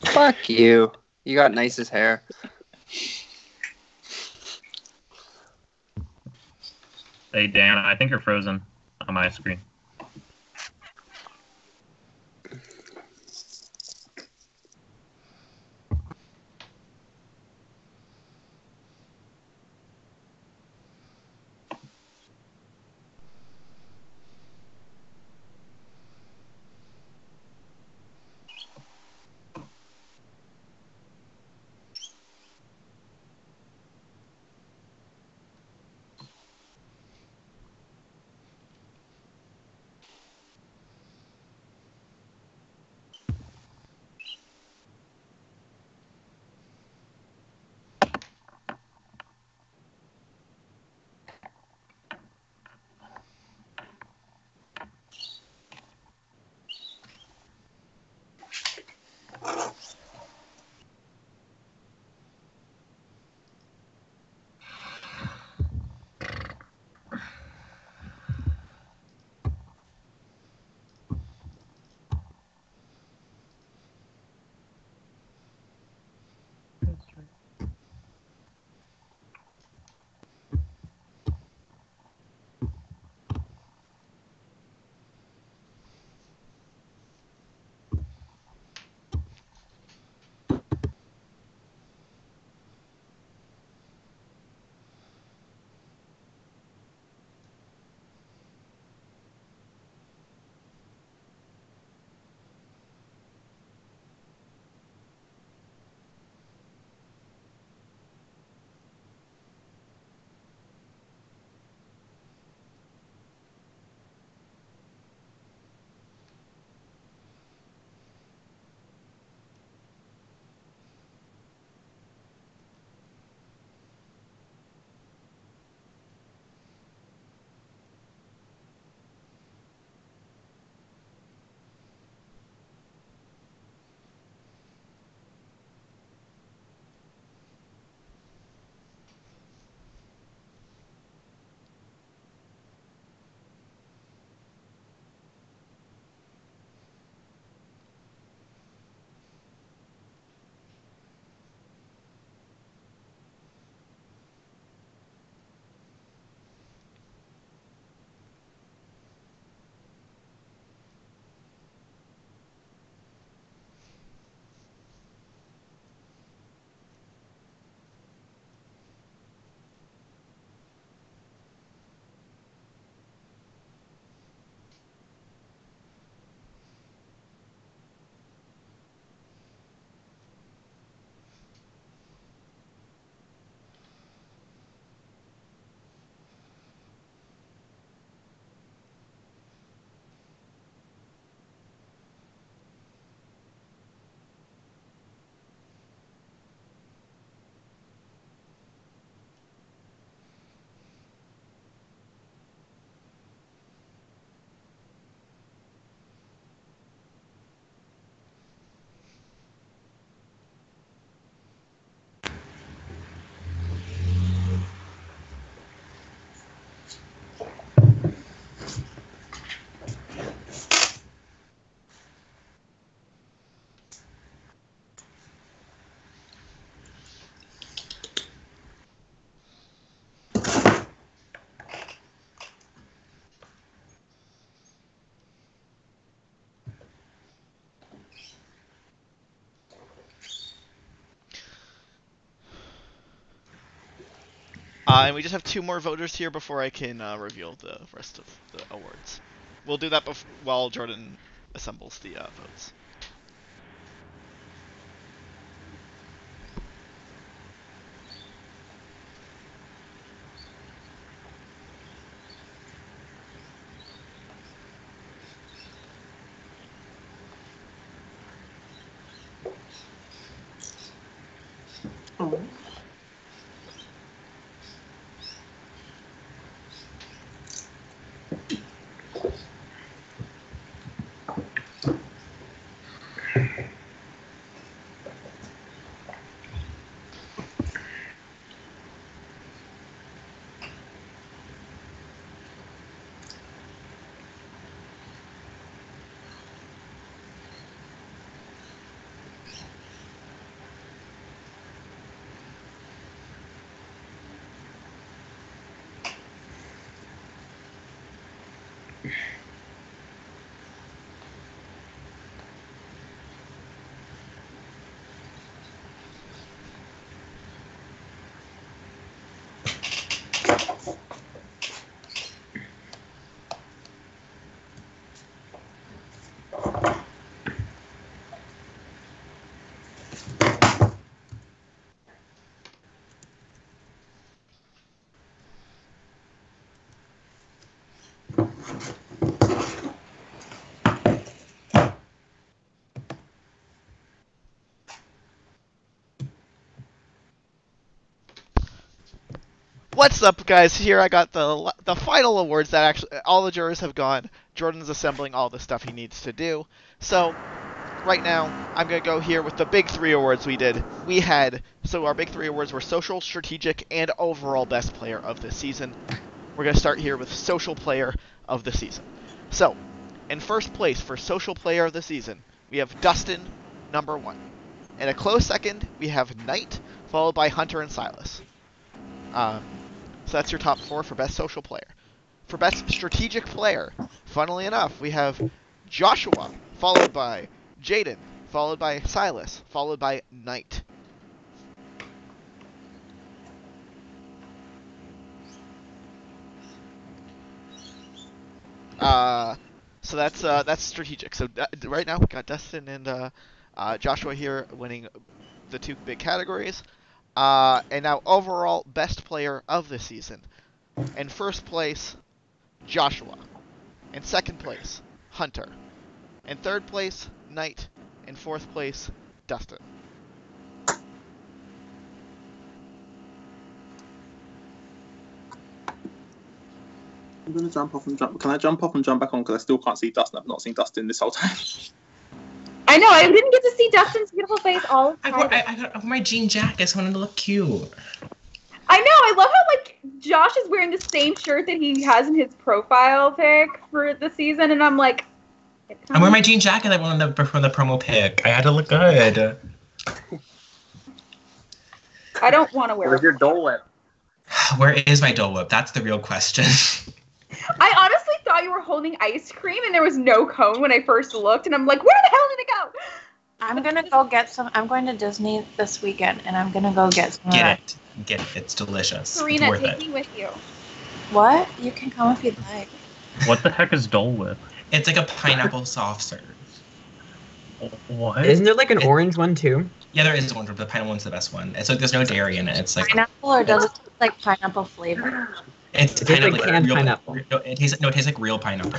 Fuck you. You got nicest hair. Hey, Dan, I think you're frozen on my screen. And we just have two more voters here before I can reveal the rest of the awards. We'll do that while Jordan assembles the votes. Oh. What's up, guys? Here I got the final awards that actually all the jurors have gone. Jordan's assembling all the stuff he needs to do. So right now, I'm gonna go here with the big 3 awards we did. So our big 3 awards were social, strategic, and overall best player of the season. We're gonna start here with social player of the season. So, in first place for social player of the season, we have Dustin, number 1. In a close second, we have Knight, followed by Hunter and Silas. So that's your top 4 for best social player. For best strategic player, funnily enough, we have Joshua, followed by Jaden, followed by Silas, followed by Knight. So that's strategic. So right now we got Dustin and Joshua here winning the 2 big categories. And now overall best player of the season. In first place, Joshua. In second place, Hunter. In third place, Knight. In fourth place, Dustin. I'm gonna jump off and jump. Can I jump off and jump back on? Because I still can't see Dustin. I've not seen Dustin this whole time. I know, I didn't get to see Dustin's beautiful face all the time. I got my jean jacket, so I wanted to look cute. I know, I love how, like, Josh is wearing the same shirt that he has in his profile pic for the season, and I'm like... I'm wearing my jean jacket I wanted from the promo pic. I had to look good. I don't want to wear Where's your Dole Whip? Where is my Dole Whip? That's the real question. I honestly thought you were holding ice cream and there was no cone when I first looked, and I'm like, where the hell did it go? I'm gonna go get some. I'm going to Disney this weekend, and I'm gonna go get some. Get it. It's delicious. Serena, it's worth take it. me with you. What? You can come if you'd like. What the heck is Dole Whip? It's like a pineapple soft serve. What? Isn't there like an orange one too? Yeah, there is one. The pineapple one's the best one. It's like there's no dairy in it. It's like Pineapple, or does it taste like pineapple flavor? it's It tastes pineapple. like canned real, pineapple. No, it tastes like real pineapple.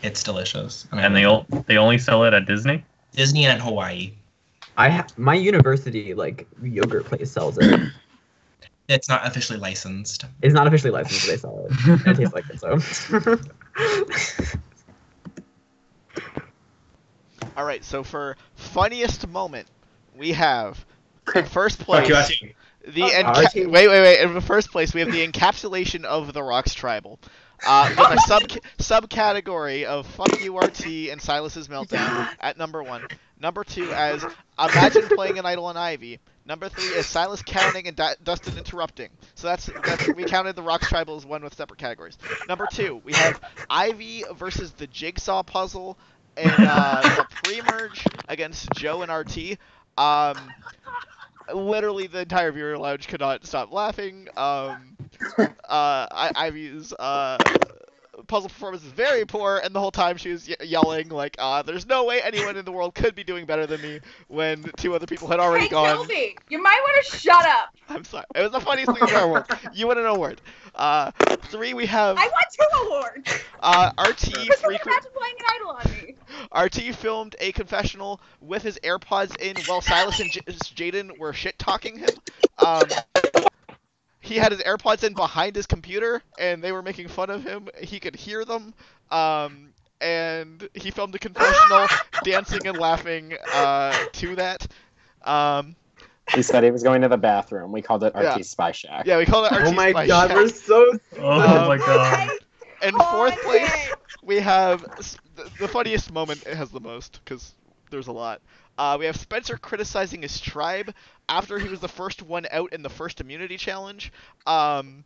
It's delicious. And they only sell it at Disney? Disney and Hawaii. My university like yogurt place sells it. It's not officially licensed. It's not officially licensed, but they sell it. It tastes like it, so. All right, so for funniest moment, we have in first place wait. In the first place, we have the encapsulation of the Rocks Tribal. With a subcategory of "Fuck You RT" and Silas's meltdown at number 1. Number 2 as "Imagine Playing an Idol on Ivy." Number 3 is Silas counting and Dustin interrupting. So that's we counted the Rocks Tribal as one with separate categories. Number 2, we have Ivy versus the Jigsaw Puzzle and the pre-merge against Joe and RT. Literally, the entire viewer lounge could not stop laughing. Ivy's puzzle performance is very poor, and the whole time she was yelling like, "There's no way anyone in the world could be doing better than me," when 2 other people had already gone. Kelsey, you might want to shut up. I'm sorry. It was the funniest thing in our world. You win an award. 3, we have. I want 2 awards. RT Because you're Imagine Playing an Idol on me. RT filmed a confessional with his AirPods in while Silas and Jaden were shit talking him. He had his AirPods in behind his computer, and they were making fun of him. He could hear them, and he filmed a confessional, dancing and laughing to that. He said he was going to the bathroom. We called it RT Yeah. Spy Shack. Yeah, we called it RT Oh my Spy god, Shack. we're so. Oh my god. In fourth place, we have the funniest moment. It has the most because there's a lot. We have Spencer criticizing his tribe after he was the first one out in the first immunity challenge, and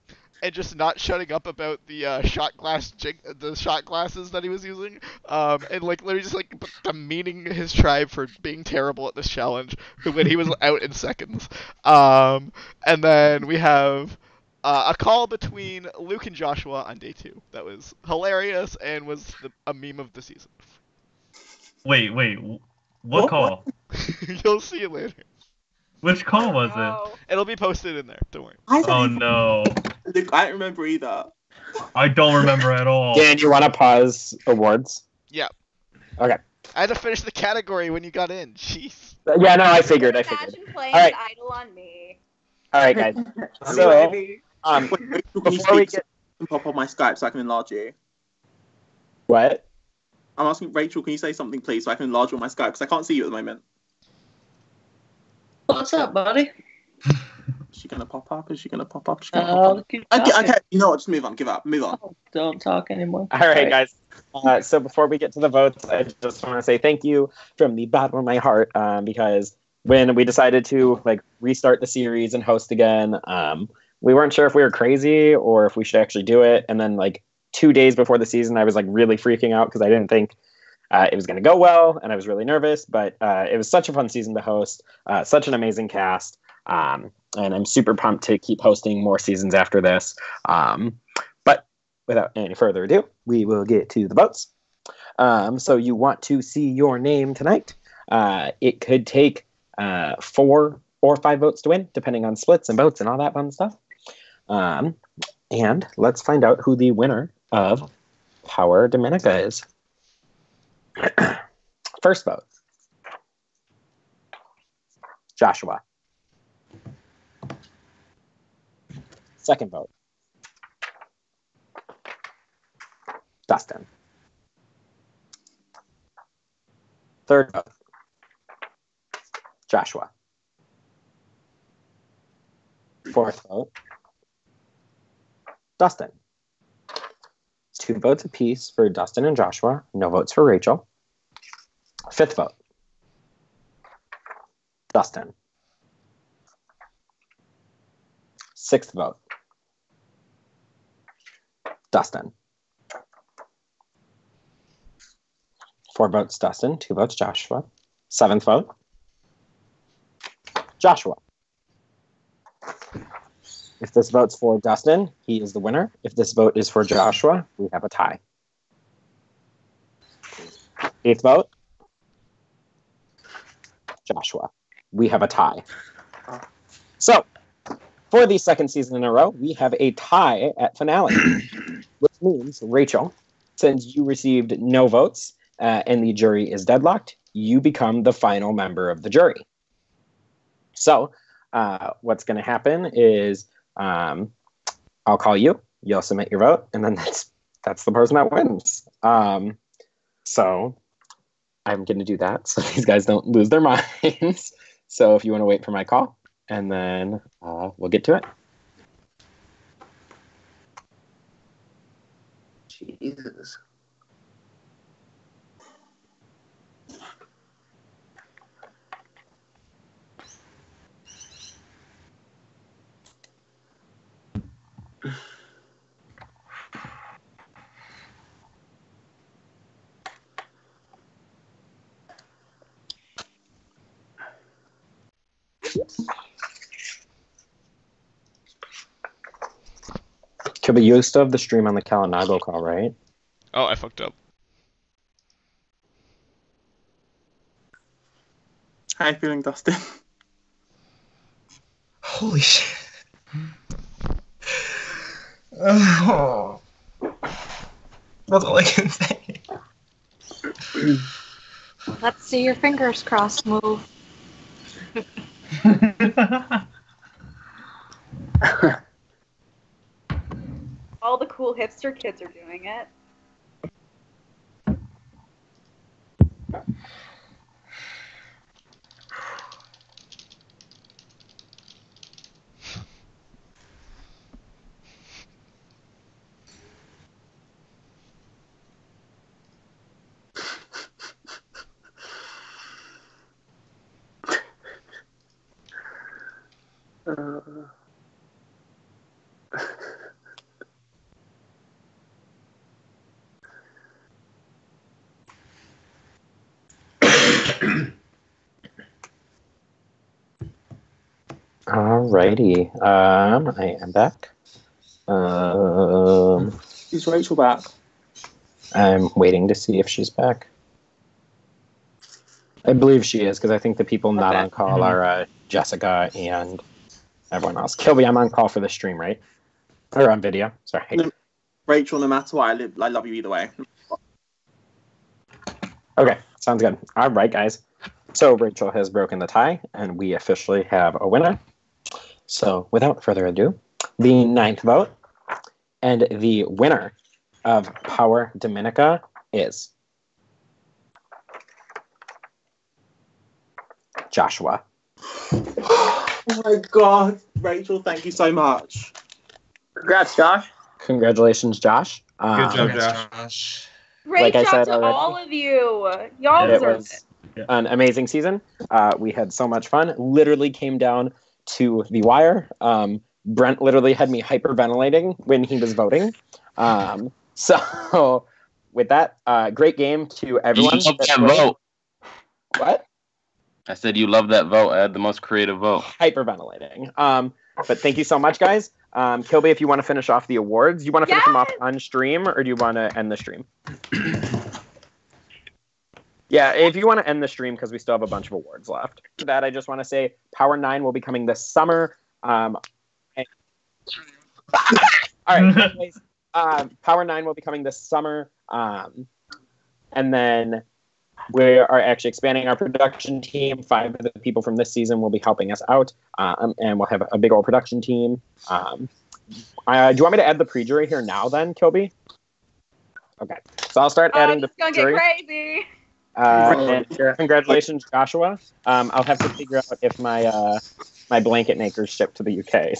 just not shutting up about the shot glasses that he was using, and like literally just like demeaning his tribe for being terrible at this challenge when he was out in seconds. And then we have a call between Luke and Joshua on day 2 that was hilarious and was a meme of the season. Wait. What call? You'll see it later. Which call was it? No. It'll be posted in there. Don't worry. Oh no. Luke, I don't remember either. I don't remember at all. Dan, you want to pause awards? Yeah. Okay. I had to finish the category when you got in. Jeez. Yeah, no, I figured. Imagine playing All right. Idle on me. All right, guys. So, before we get pop on my Skype so I can enlarge you. what? I'm asking Rachel, can you say something, please, so I can enlarge on my Skype because I can't see you at the moment. What's up, buddy? Is she gonna pop up? Is she gonna pop up? Is she gonna pop up? Keep Okay, talking. you know what? Just move on. Give up. Move on. Oh, don't talk anymore. All right, guys. So before we get to the votes, I just want to say thank you from the bottom of my heart because when we decided to restart the series and host again, we weren't sure if we were crazy or if we should actually do it. And then 2 days before the season, I was really freaking out because I didn't think it was going to go well, and I was really nervous. But it was such a fun season to host, such an amazing cast, and I'm super pumped to keep hosting more seasons after this. But without any further ado, we will get to the votes. So you want to see your name tonight. It could take 4 or 5 votes to win, depending on splits and votes and all that fun stuff. And let's find out who the winner of Power Dominica is. First vote, Joshua. Second vote, Dustin. Third vote, Joshua. Fourth vote, Dustin. 2 votes apiece for Dustin and Joshua. No votes for Rachel. Fifth vote, Dustin. Sixth vote, Dustin. 4 votes, Dustin. 2 votes, Joshua. Seventh vote, Joshua. If this vote's for Dustin, he is the winner. If this vote is for Joshua, we have a tie. 8th vote, Joshua. We have a tie. So, for the second season in a row, we have a tie at finale, which means, Rachel, since you received no votes and the jury is deadlocked, you become the final member of the jury. So, what's going to happen is I'll call you, you'll submit your vote, and then that's the person that wins. So I'm going to do that so these guys don't lose their minds. So if you want to wait for my call, and then we'll get to it. Jesus. But you still have the stream on the Kalinago call, right? Oh, I fucked up. How are you feeling, Dustin? Holy shit. Oh. That's all I can say. Let's see your fingers crossed move. All the cool hipster kids are doing it. Alrighty. I am back. Is Rachel back? I'm waiting to see if she's back. I believe she is, because I think the people not Okay. on call are Jessica and everyone else. Kilby, I'm on call for the stream, right? Or on video. Sorry. No, Rachel, no matter what, I love you either way. Okay, sounds good. All right, guys. So Rachel has broken the tie, and we officially have a winner. So without further ado, the ninth vote and the winner of Power Dominica is Joshua. Oh my god, Rachel, thank you so much. Congrats, Josh. Congratulations, Josh. Good job, Congrats, Josh. Josh. Great Like I job said to already, all of you. Y'all it deserve was it. an amazing season. We had so much fun. Literally came down to the wire. Brent literally had me hyperventilating when he was voting. So with that, great game to everyone. You love that played. vote. What? I said you love that vote. I had the most creative vote. Hyperventilating. But thank you so much, guys. Kilby, if you want to finish off the awards, you want to finish them off on stream, or do you want to end the stream? Yeah, if you want to end the stream, because we still have a bunch of awards left. For that, I just want to say Power 9 will be coming this summer. All right. Anyways, Power 9 will be coming this summer. And then we are actually expanding our production team. 5 of the people from this season will be helping us out. And we'll have a big old production team. Do you want me to add the pre-jury here now then, Kilby? Okay. So I'll start adding the It's gonna pre-jury. get crazy. And congratulations, Joshua. I'll have to figure out if my my blanket maker's shipped to the UK.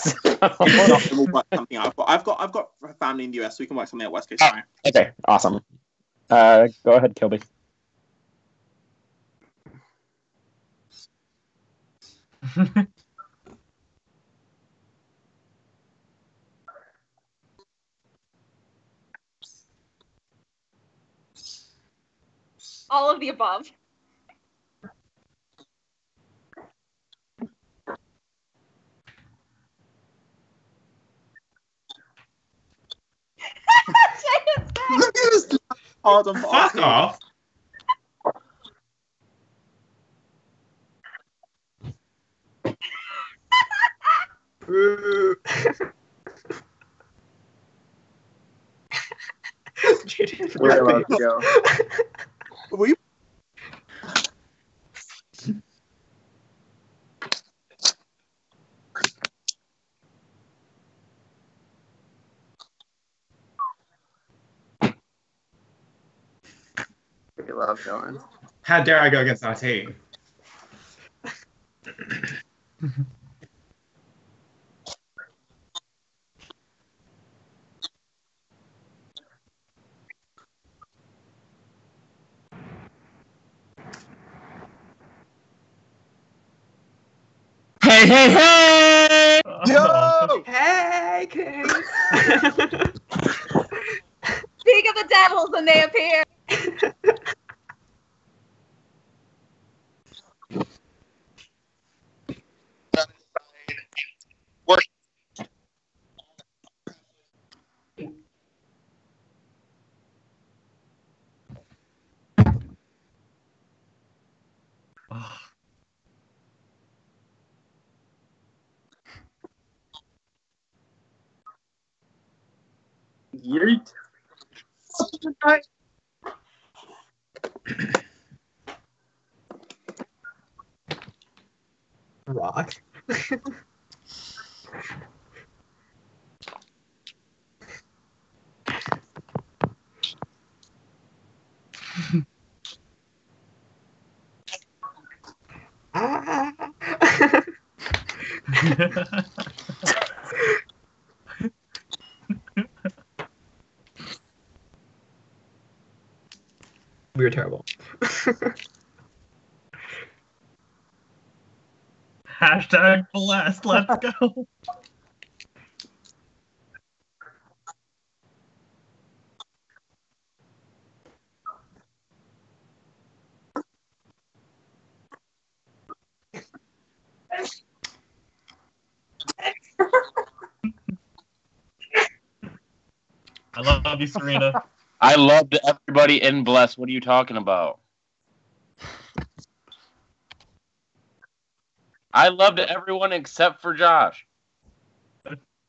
We'll work something out. I've got family in the US, so we can work something at West Coast time. Okay, awesome. Go ahead, Kilby. All of the above. Look at this hard on Fuck off. We're allowed to go. We love going. How dare I go against our team? Hey, hey, hey! Yo! Hey, King! Speak of the devils and they appear. Yeet. Rock. We were terrible. Hashtag blessed. Let's go. I love you, Serena. I loved everybody in Bless. What are you talking about? I loved everyone except for Josh.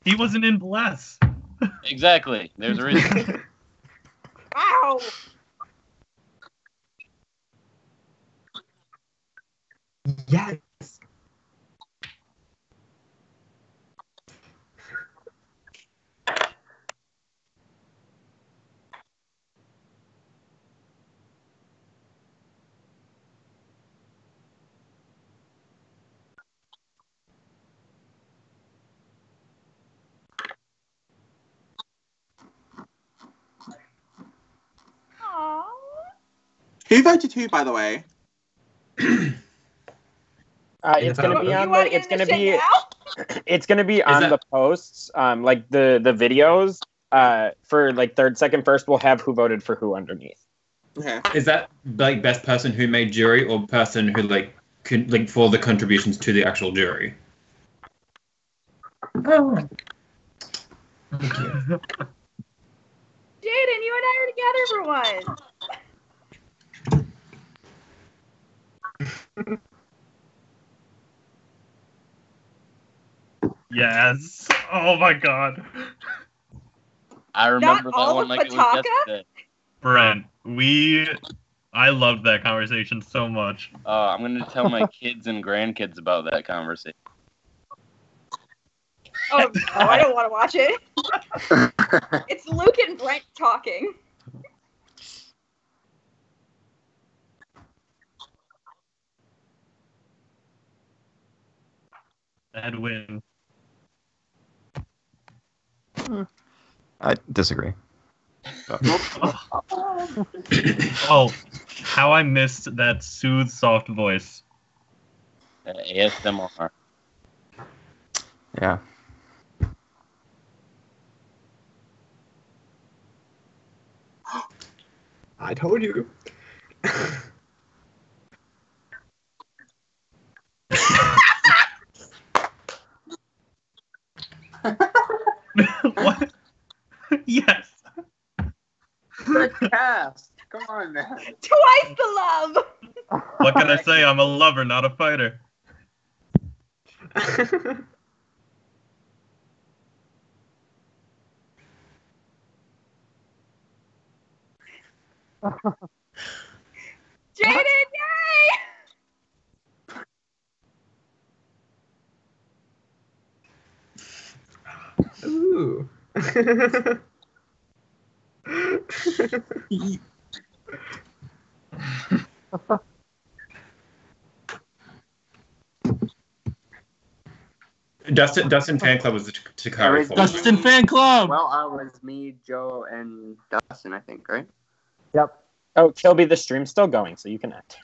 He wasn't in Bless. Exactly. There's a reason. Ow! Yes. Aww. Who voted who, by the way? It's gonna be on the. It's gonna be. It's gonna be on that- the posts. Like the videos. For like third, second, first, we'll have who voted for who underneath. Okay. Is that like best person who made jury or person who like for the contributions to the actual jury? Jaden, you and I are together for once. Yes. Oh my god. I remember all that one of like it was Pataka? yesterday. Brent, I loved that conversation so much. I'm going to tell my kids and grandkids about that conversation. Oh, no, I don't want to watch it. It's Luke and Brent talking. Edwin. I disagree. Oh, how I missed that soothe soft voice. ASMR. Yeah. I told you. What? Yes. The cast. Come on, man. Twice the love. What can I say? I'm a lover, not a fighter. Jaden, yay! Ooh. Dustin fan club was the Takari for. Dustin fan club. Well, I was me, Joe, and Dustin, I think, right? Yep. Oh, Kilby, the stream's still going, so you can act.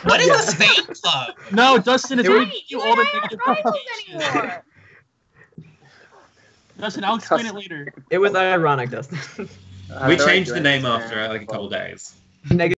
What is this fan club? No, Dustin, it's Right, you you all the and I negative aren't rivals connotations. anymore. Dustin, I'll explain it later. It was ironic, Dustin. We changed the name after like a couple days. Negative